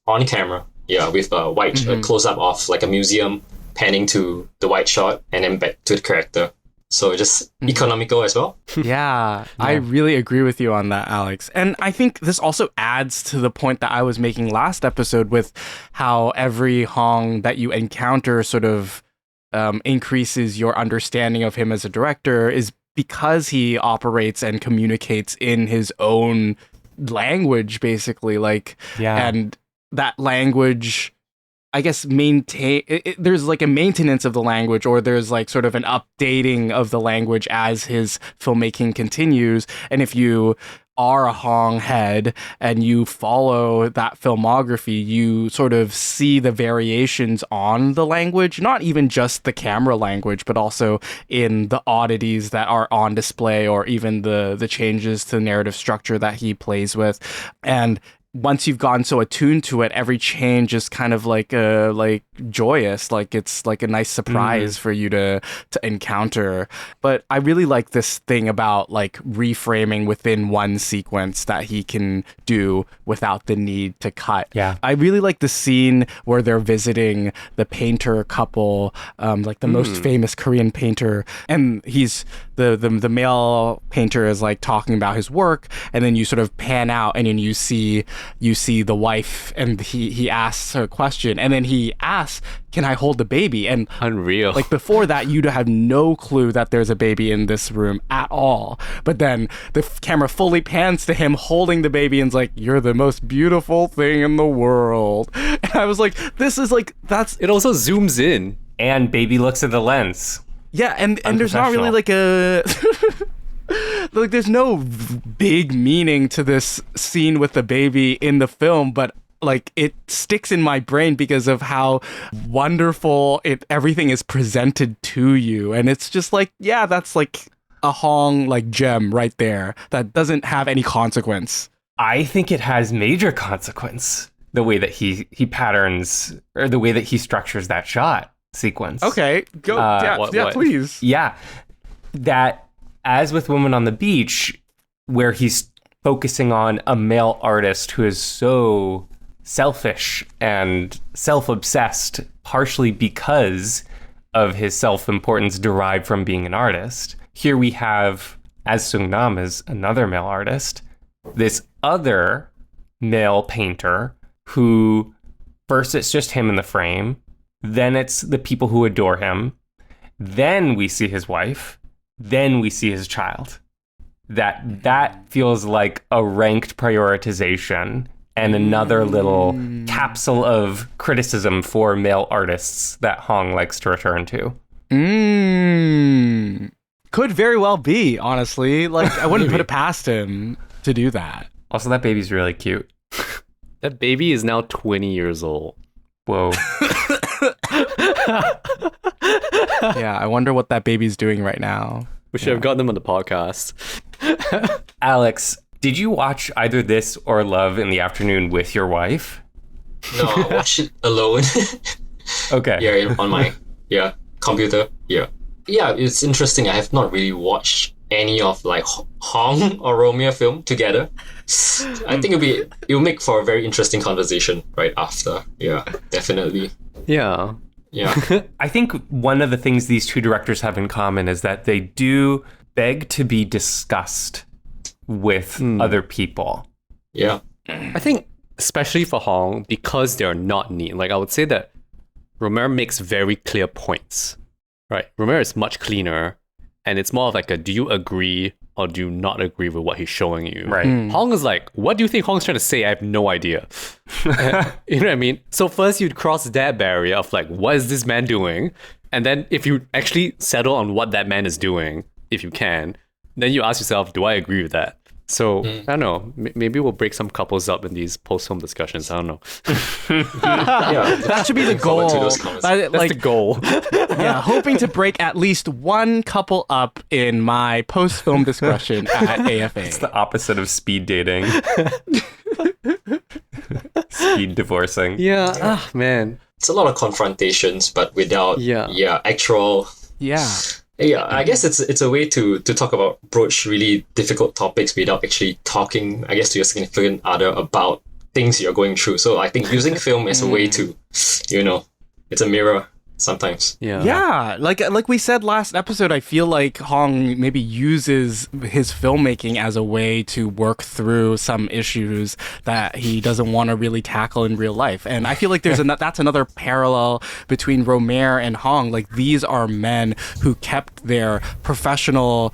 on camera. Yeah, with a white close-up of like a museum, panning to the white shot and then back to the character. So just economical as well. Yeah, I really agree with you on that, Alex. And I think this also adds to the point that I was making last episode with how every Hong that you encounter sort of increases your understanding of him as a director is because he operates and communicates in his own language, basically. And that language, I guess, there's like a maintenance of the language, or there's like sort of an updating of the language as his filmmaking continues. And if you are a Hong head and you follow that filmography, you sort of see the variations on the language, not even just the camera language, but also in the oddities that are on display, or even the changes to narrative structure that he plays with. And once you've gotten so attuned to it, every change is kind of like joyous, like it's like a nice surprise for you to encounter. But I really like this thing about like reframing within one sequence that he can do without the need to cut. Yeah. I really like the scene where they're visiting the painter couple, like the most famous Korean painter, and he's the male painter is like talking about his work, and then you sort of pan out and then you see the wife, and he asks her a question, and then he asks, "Can I hold the baby?" And Unreal. like before that, you'd have no clue that there's a baby in this room at all. But then the camera fully pans to him holding the baby and's like, "You're the most beautiful thing in the world." And I was like, this is like, that's It also zooms in. And baby looks at the lens. yeah, and there's not really like a like there's no big meaning to this scene with the baby in the film, but like it sticks in my brain because of how wonderful everything is presented to you. And it's just like, yeah, that's like a Hong like gem right there that doesn't have any consequence. I think it has major consequence, the way that he patterns, or the way that he structures that shot sequence. Okay, go. what? Please. Yeah. That, as with Woman on the Beach, where he's focusing on a male artist who is so selfish and self-obsessed, partially because of his self-importance derived from being an artist. Here we have, as Sung-nam is another male artist, this other male painter who, first it's just him in the frame, then it's the people who adore him, then we see his wife, then we see his child. That feels like a ranked prioritization and another little capsule of criticism for male artists that Hong likes to return to. Could very well be, honestly. Like, I wouldn't put it past him to do that. Also, that baby's really cute. That baby is now 20 years old. Whoa. Yeah, I wonder what that baby's doing right now. We should have gotten them on the podcast. Alex, did you watch either this or Love in the Afternoon with your wife? No, I watched it alone. Okay. Yeah, on my computer. Yeah, it's interesting. I have not really watched any of like Hong or Romeo film together. I think it'll make for a very interesting conversation right after. Yeah, definitely. Yeah. Yeah. I think one of the things these two directors have in common is that they do beg to be discussed with other people. Yeah. I think, especially for Hong, because they're not neat, like I would say that Rohmer makes very clear points, right? Rohmer is much cleaner, and it's more of like a, do you agree or do you not agree with what he's showing you? Right. Hong is like, what do you think Hong's trying to say? I have no idea. You know what I mean? So first you'd cross that barrier of like, what is this man doing? And then if you actually settle on what that man is doing, if you can, then you ask yourself, do I agree with that? So, I don't know, maybe we'll break some couples up in these post-film discussions. I don't know. Yeah. That should be the goal. To those comments. That's the goal. Yeah, hoping to break at least one couple up in my post-film discussion at AFA. It's the opposite of speed dating. Speed divorcing. Yeah, man. It's a lot of confrontations, but without actual. Yeah. Yeah, I guess it's a way to talk about broach really difficult topics without actually talking, I guess, to your significant other about things you're going through. So I think using film as a way to, it's a mirror sometimes. Yeah, like we said last episode, I feel like Hong maybe uses his filmmaking as a way to work through some issues that he doesn't want to really tackle in real life. And I feel like that's another parallel between Rohmer and Hong. Like, these are men who kept their professional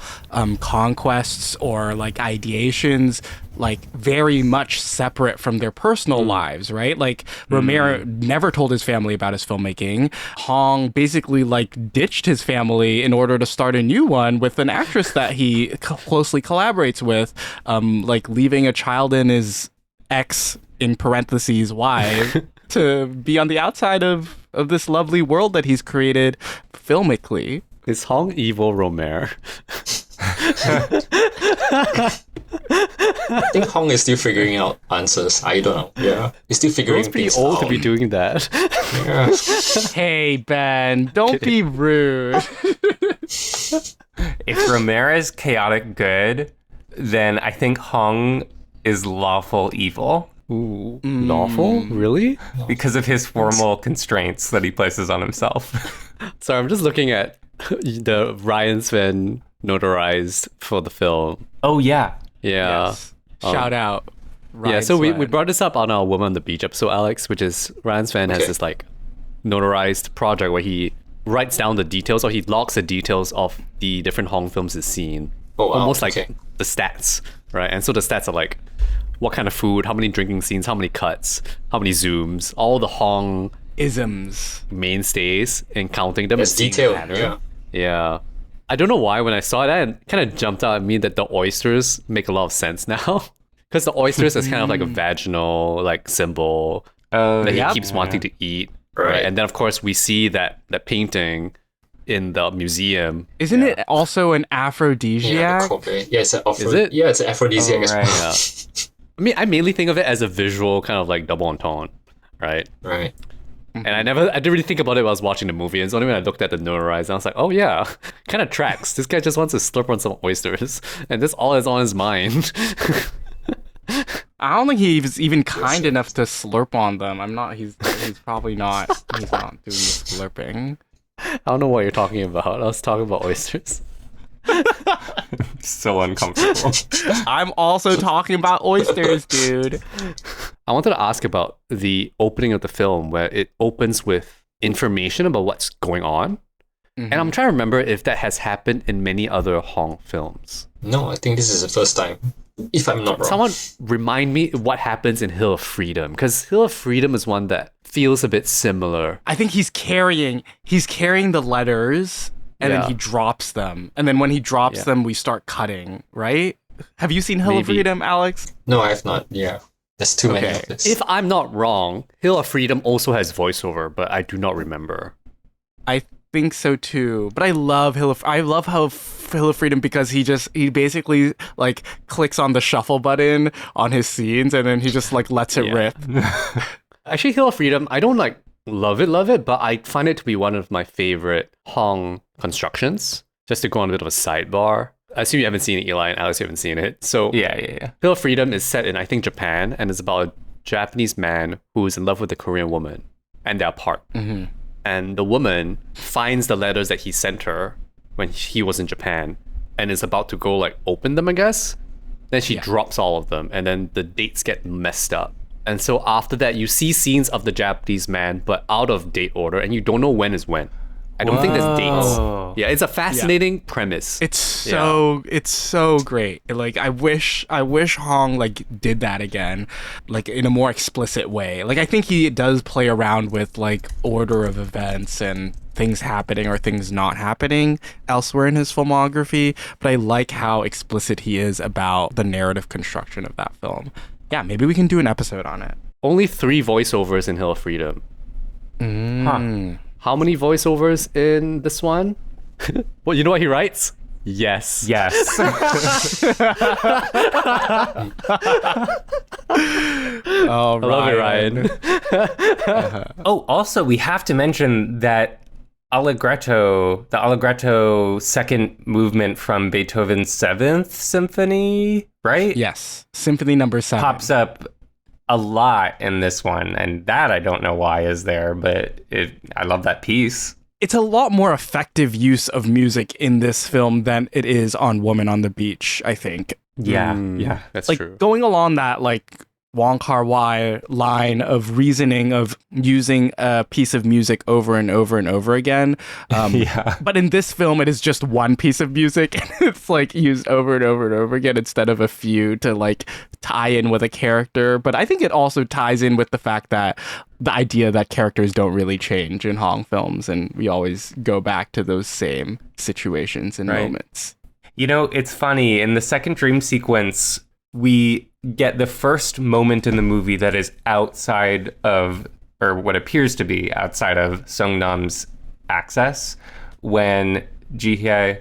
conquests or like ideations like very much separate from their personal lives, right? Like, Rohmer never told his family about his filmmaking. Hong basically like ditched his family in order to start a new one with an actress that he closely collaborates with, like leaving a child in his ex, in parentheses, wife, to be on the outside of this lovely world that he's created filmically. Is Hong evil Rohmer? I think Hong is still figuring out answers. I don't know. Yeah, he's still figuring He's pretty things old out. to be doing that. Yeah. Hey, Ben, don't be rude. If Rohmer is chaotic good, then I think Hong is lawful evil Ooh, lawful? Really? because of his formal constraints that he places on himself. Sorry, I'm just looking at the Ryan Sven notarized for the film. Oh, yeah. Yeah. Yes. Shout out. Yeah, Ryan so we Swan. brought this up on our Woman on the Beach episode, Alex, which is Ryan Sven has Okay. this like notarized project where he writes down the details or he logs the details of the different Hong films he's seen. Oh, wow. Almost like Okay. the stats, right? And so the stats are like what kind of food, how many drinking scenes, how many cuts, how many zooms, all the Hong Isms. mainstays and counting them. It's and seeing the detailed. pattern. Yeah. Yeah. I don't know why when I saw that, it kind of jumped out at me that the oysters make a lot of sense now. Because the oysters is kind of like a vaginal like symbol Oh, that he Yep. keeps wanting to eat. Right. Right. And then of course we see that painting in the museum. Isn't it also an Yeah, aphrodisiac? the Kobe. Yeah, it's an Is it? Yeah, it's an aphrodisiac as right. well. Yeah. I mean, I mainly think of it as a visual kind of like double entendre, right? Right. And I didn't really think about it when I was watching the movie. It's only when I looked at the notarized and I was like, oh yeah, kind of tracks. This guy just wants to slurp on some oysters, and this all is on his mind. I don't think he was even kind enough to slurp on them. He's probably not. He's not doing the slurping. I don't know what you're talking about. I was talking about oysters. So uncomfortable. I'm also talking about oysters, dude. I wanted to ask about the opening of the film where it opens with information about what's going on. And I'm trying to remember if that has happened in many other Hong films. No, I think this is the first time, if I'm not wrong. Someone remind me what happens in Hill of Freedom, because Hill of Freedom is one that feels a bit similar. I think he's carrying the letters and Yeah. then he drops them. And then when he drops Yeah. them, we start cutting, right? Have you seen Hill of Maybe. Freedom, Alex? No, I have not. Yeah. There's too many Okay. of this. If I'm not wrong, Hill of Freedom also has voiceover, but I do not remember. I think so too. But I love Hill of Freedom because he basically like clicks on the shuffle button on his scenes and then he just like lets it Yeah. rip. Actually, Hill of Freedom, I don't like love it, but I find it to be one of my favorite Hong constructions. Just to go on a bit of a sidebar. I assume you haven't seen it, Eli, and Alice, you haven't seen it. So Yeah. Hill of Freedom is set in, I think, Japan, and it's about a Japanese man who is in love with a Korean woman, and they're apart. Mm-hmm. And the woman finds the letters that he sent her when he was in Japan, and is about to go like open them, I guess. Then she drops all of them, and then the dates get messed up. And so after that, you see scenes of the Japanese man, but out of date order, and you don't know when is when. I don't think there's dates. Whoa. Yeah, it's a fascinating premise. It's so great. Like I wish Hong like did that again, like in a more explicit way. Like I think he does play around with like order of events and things happening or things not happening elsewhere in his filmography, but I like how explicit he is about the narrative construction of that film. Yeah, maybe we can do an episode on it. Only 3 voiceovers in Hill of Freedom. Huh. How many voiceovers in this one? Well, you know what he writes? Yes. Yes. Oh, I love it, Ryan. Oh, also, we have to mention that the Allegretto second movement from Beethoven's 7th Symphony, right? Yes, Symphony Number 7 Pops up a lot in this one, and that I don't know why is there, but I love that piece. It's a lot more effective use of music in this film than it is on Woman on the Beach, I think. Yeah. That's Like true. going along that like Wong Kar-wai line of reasoning of using a piece of music over and over and over again. Yeah. But in this film, it is just one piece of music and it's like used over and over and over again instead of a few to like tie in with a character. But I think it also ties in with the fact that the idea that characters don't really change in Hong films and we always go back to those same situations and Right. moments. You know, it's funny. In the second dream sequence, we get the first moment in the movie that is outside of, or what appears to be outside of Seongnam's access, when Ji-hye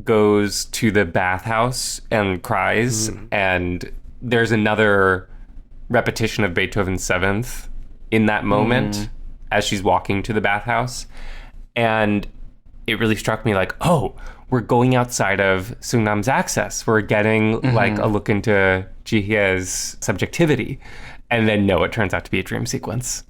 goes to the bathhouse and cries, and there's another repetition of Beethoven's Seventh in that moment as she's walking to the bathhouse. And it really struck me like, oh, we're going outside of Sungnam's access. We're getting like a look into Ji-hye's subjectivity. And then no, it turns out to be a dream sequence.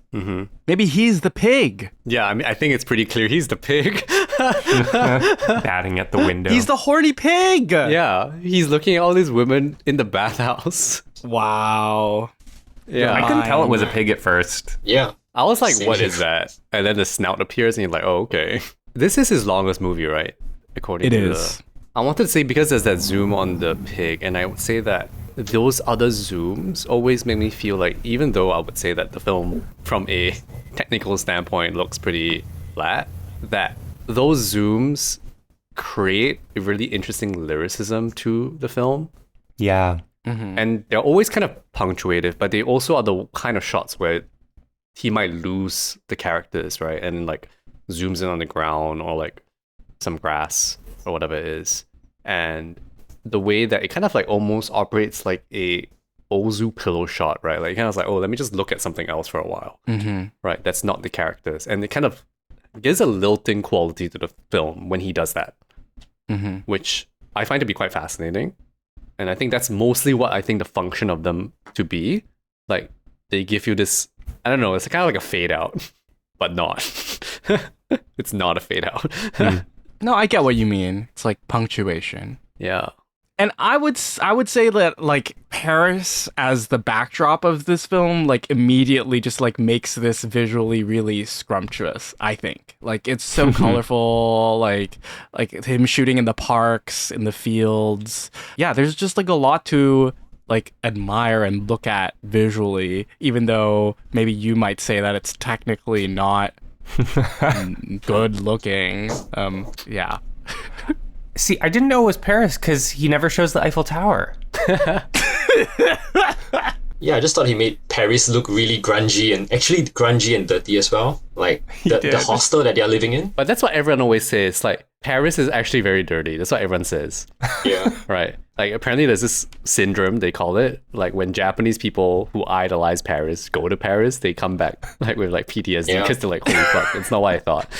Maybe he's the pig. Yeah, I mean, I think it's pretty clear he's the pig. Batting at the window. He's the horny pig. Yeah, he's looking at all these women in the bathhouse. Wow. Yeah. I couldn't tell it was a pig at first. Yeah. I was like, Same what here. is that? And then the snout appears and you're like, oh, okay. This is his longest movie, right? According It to is. I wanted to say because there's that zoom on the pig, and I would say that those other zooms always make me feel like, even though I would say that the film from a technical standpoint looks pretty flat, that those zooms create a really interesting lyricism to the film. Yeah. And they're always kind of punctuated, but they also are the kind of shots where he might lose the characters, right? And like zooms in on the ground or like some grass or whatever it is. And the way that it kind of like almost operates like a Ozu pillow shot, right? Like kind of like, oh, let me just look at something else for a while, right? That's not the characters. And it kind of gives a lilting quality to the film when he does that, which I find to be quite fascinating. And I think that's mostly what I think the function of them to be. Like, they give you this, I don't know, it's kind of like a fade out, but not. It's not a fade out. No, I get what you mean. It's like punctuation. Yeah. And I would say that like Paris as the backdrop of this film like immediately just like makes this visually really scrumptious, I think. Like it's so colorful, like him shooting in the parks, in the fields. Yeah, there's just like a lot to like admire and look at visually, even though maybe you might say that it's technically not good looking. Yeah. See, I didn't know it was Paris because he never shows the Eiffel Tower. Yeah, I just thought he made Paris look really grungy and actually grungy and dirty as well. Like the hostel that they're living in. But that's what everyone always says. Like, Paris is actually very dirty. That's what everyone says. Yeah. Right. Like, apparently there's this syndrome, they call it. Like, when Japanese people who idolize Paris go to Paris, they come back like with like PTSD because they're like, holy fuck, it's not what I thought.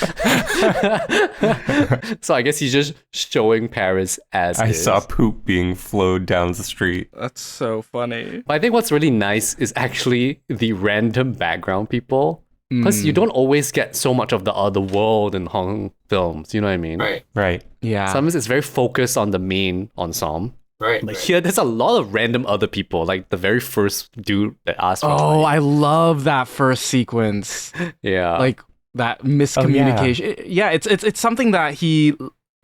So I guess he's just showing Paris as I is. saw poop being flowed down the street. That's so funny. But I think what's really nice is actually the random background people. Because you don't always get so much of the other world in Hong films, you know what I mean? Right. Right. Yeah. Sometimes it's very focused on the main ensemble. Right. Like right. here, there's a lot of random other people, like the very first dude that asked for Oh, I love that first sequence. yeah. Like that miscommunication. Yeah, it's something that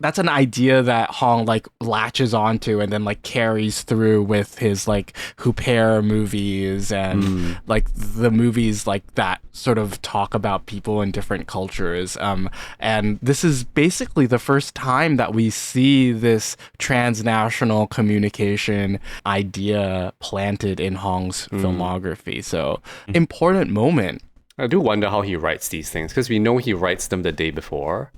that's an idea that Hong like latches onto and then like carries through with his like Huper movies and like the movies like that sort of talk about people in different cultures. And this is basically the first time that we see this transnational communication idea planted in Hong's filmography. So important moment. I do wonder how he writes these things because we know he writes them the day before.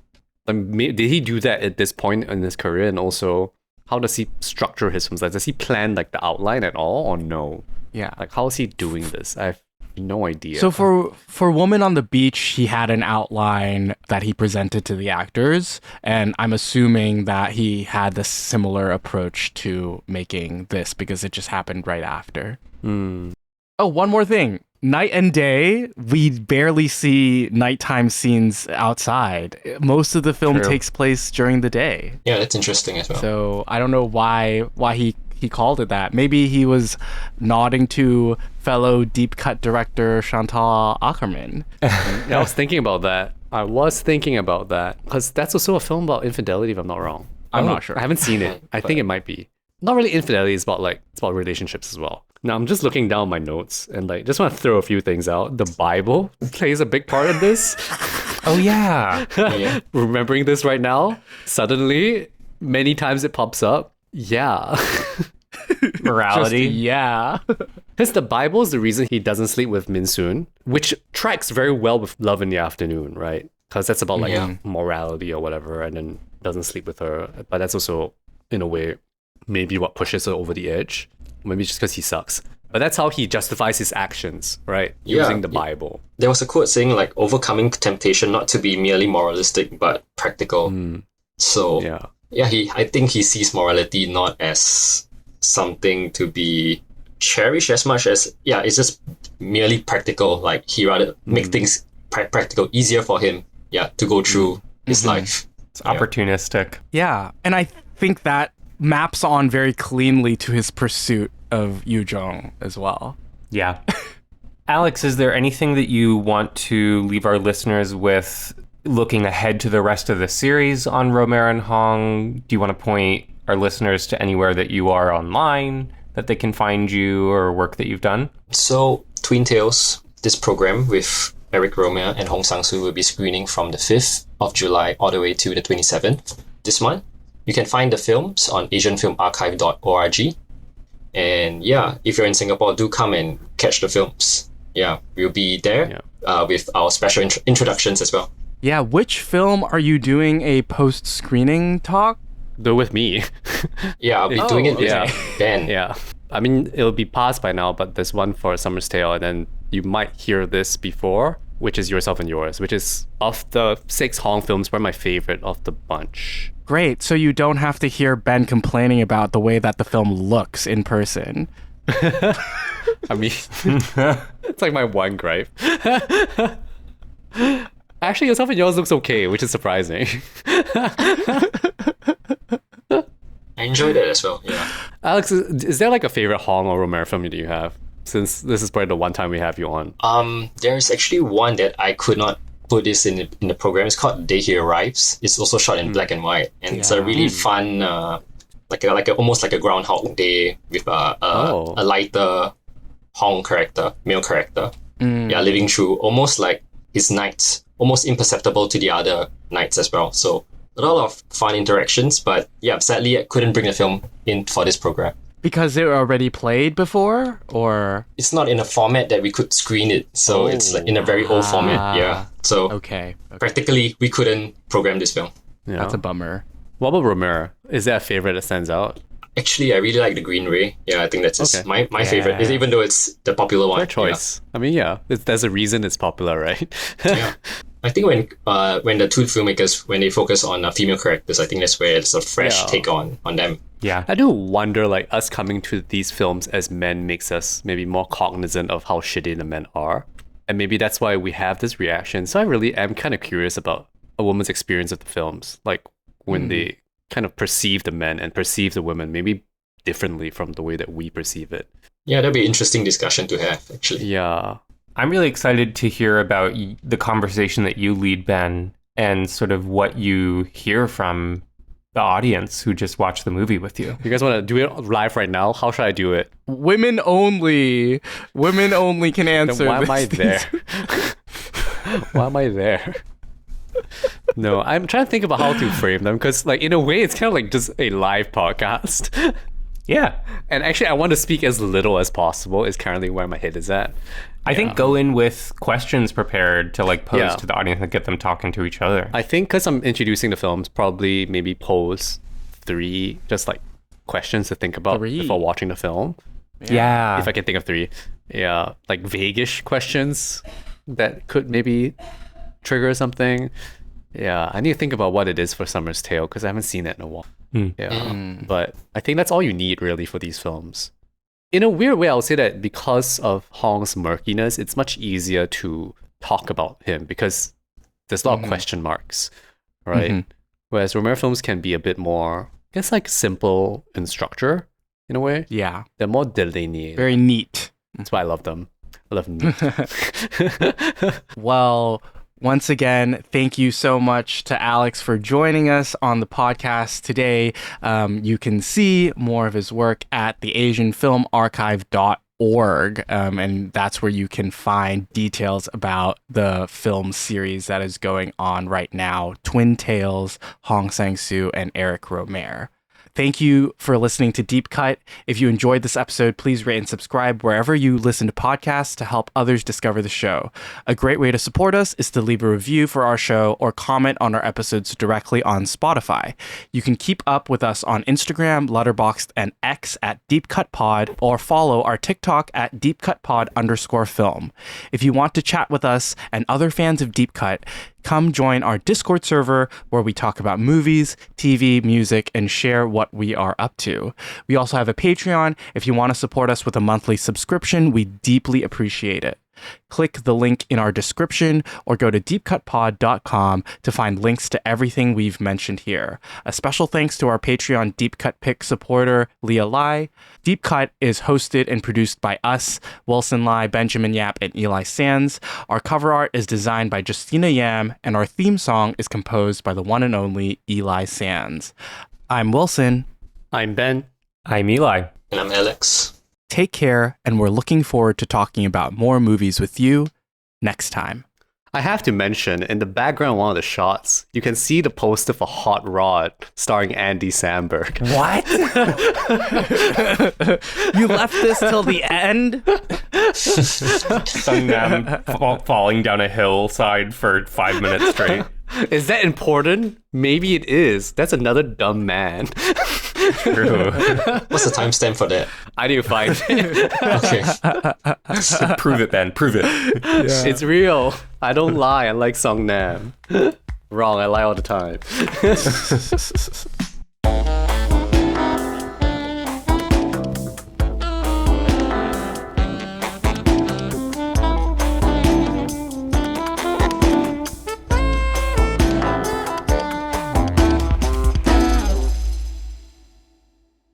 Did he do that at this point in his career? And also, how does he structure his films? Like, does he plan like the outline at all, or no? Yeah. Like, how is he doing this? I have no idea. So for Woman on the Beach, he had an outline that he presented to the actors, and I'm assuming that he had the similar approach to making this because it just happened right after. Oh, one more thing. Night and day, we barely see nighttime scenes outside. Most of the film takes place during the day. Yeah, that's interesting as well. So I don't know why he called it that. Maybe he was nodding to fellow deep cut director Chantal Akerman. I was thinking about that. Because that's also a film about infidelity, if I'm not wrong. I'm not sure. I haven't seen it. I think it might be. Not really infidelity, it's about relationships as well. Now I'm just looking down my notes and like just want to throw a few things out. The Bible plays a big part in this. Oh, yeah. Yeah. Remembering this right now, suddenly, many times it pops up. Yeah. Morality. Yeah. Because the Bible is the reason he doesn't sleep with Min Soon, which tracks very well with Love in the Afternoon, right? Because that's about like morality or whatever, and then doesn't sleep with her. But that's also, in a way, maybe what pushes her over the edge. Maybe just because he sucks. But that's how he justifies his actions, right? Yeah, Using the Bible. There was a quote saying like overcoming temptation not to be merely moralistic but practical. So I think he sees morality not as something to be cherished as much as it's just merely practical. Like he rather make things practical, easier for him to go through his life. It's opportunistic. Yeah, and I think that maps on very cleanly to his pursuit of Yoo-Jung as well. Yeah. Alex, is there anything that you want to leave our listeners with looking ahead to the rest of the series on Rohmer and Hong? Do you want to point our listeners to anywhere that you are online, that they can find you or work that you've done? So, Twin Tales, this program with Eric Rohmer and Hong Sang-soo will be screening from the 5th of July all the way to the 27th this month. You can find the films on asianfilmarchive.org. And if you're in Singapore, do come and catch the films. We'll be there with our special introductions as well. Yeah, which film are you doing a post-screening talk? Do it with me. I'll be doing it with Ben. Yeah. I mean, it'll be past by now, but there's one for Summer's Tale, and then you might hear this before, which is Yourself and Yours, which is of the 6 Hong films, probably my favorite of the bunch. Great, so you don't have to hear Ben complaining about the way that the film looks in person. I mean, it's like my one gripe. Actually, Yourself and Yours looks okay, which is surprising. I enjoyed it as well, Alex, is there like a favorite Hong or Rohmer film that you have? Since this is probably the one time we have you on. There's actually one that I could not put this in the program. It's called Day He Arrives. It's also shot in black and white, and it's a really fun, almost like a Groundhog Day with a lighter Hong character, male character. Living through almost like his nights, almost imperceptible to the other nights as well. So a lot of fun interactions, but sadly I couldn't bring the film in for this program. Because they were already played before, or? It's not in a format that we could screen it, so it's like in a very old format, So okay. Practically, we couldn't program this film. Yeah. That's a bummer. What about Rohmer? Is there a favorite that stands out? Actually, I really like The Green Ray. I think that's my favorite, even though it's the popular one. Fair choice. I mean, there's a reason it's popular, right? I think when the two filmmakers, when they focus on female characters, I think that's where it's a fresh take on them. Yeah. I do wonder, like, us coming to these films as men makes us maybe more cognizant of how shitty the men are. And maybe that's why we have this reaction. So I really am kind of curious about a woman's experience of the films. Like, when they kind of perceive the men and perceive the women maybe differently from the way that we perceive it. Yeah, that'd be an interesting discussion to have, actually. Yeah. I'm really excited to hear about the conversation that you lead, Ben, and sort of what you hear from the audience who just watched the movie with you. You guys want to do it live right now? How should I do it? Women only. Women only can answer. Then why am I this. there? Why am I there? No, I'm trying to think about how to frame them because, like, in a way, it's kind of like just a live podcast. Yeah. And actually, I want to speak as little as possible is currently where my head is at. I think go in with questions prepared to like pose to the audience and get them talking to each other. I think because I'm introducing the films, probably maybe pose 3 just like questions to think about before watching the film. Yeah. If I can think of 3. Yeah. Like vague-ish questions that could maybe trigger something. Yeah. I need to think about what it is for Summer's Tale because I haven't seen it in a while. But I think that's all you need really for these films. In a weird way, I'll say that because of Hong's murkiness, it's much easier to talk about him because there's a lot of question marks, right? Whereas Rohmer films can be a bit more, I guess, like simple in structure in a way. Yeah. They're more delineated. Very neat. That's why I love them. I love neat. Well, once again, thank you so much to Alex for joining us on the podcast today. You can see more of his work at the asianfilmarchive.org, and that's where you can find details about the film series that is going on right now, Twin Tales, Hong Sang-soo, and Eric Rohmer. Thank you for listening to Deep Cut. If you enjoyed this episode, please rate and subscribe wherever you listen to podcasts to help others discover the show. A great way to support us is to leave a review for our show or comment on our episodes directly on Spotify. You can keep up with us on Instagram, Letterboxd, and X at Deep Cut Pod, or follow our TikTok at DeepCutPod_film. If you want to chat with us and other fans of Deep Cut, come join our Discord server where we talk about movies, TV, music, and share what we are up to. We also have a Patreon. If you want to support us with a monthly subscription, we deeply appreciate it. Click the link in our description or go to deepcutpod.com to find links to everything we've mentioned here. A special thanks to our Patreon Deep Cut Pick supporter, Leah Lai. Deep Cut is hosted and produced by us, Wilson Lai, Benjamin Yap, and Eli Sands. Our cover art is designed by Justina Yam, and our theme song is composed by the one and only Eli Sands. I'm Wilson. I'm Ben. I'm Eli. And I'm Alex. Take care, and we're looking forward to talking about more movies with you next time. I have to mention, in the background of one of the shots, you can see the poster for Hot Rod starring Andy Samberg. What? You left this till the end? Sungnam falling down a hillside for 5 minutes straight. Is that important? Maybe it is. That's another dumb man. True. What's the timestamp for that? I need to find it. Okay. Prove it, Ben. Prove it. Yeah. It's real. I don't lie. I like Songnam. Wrong. I lie all the time.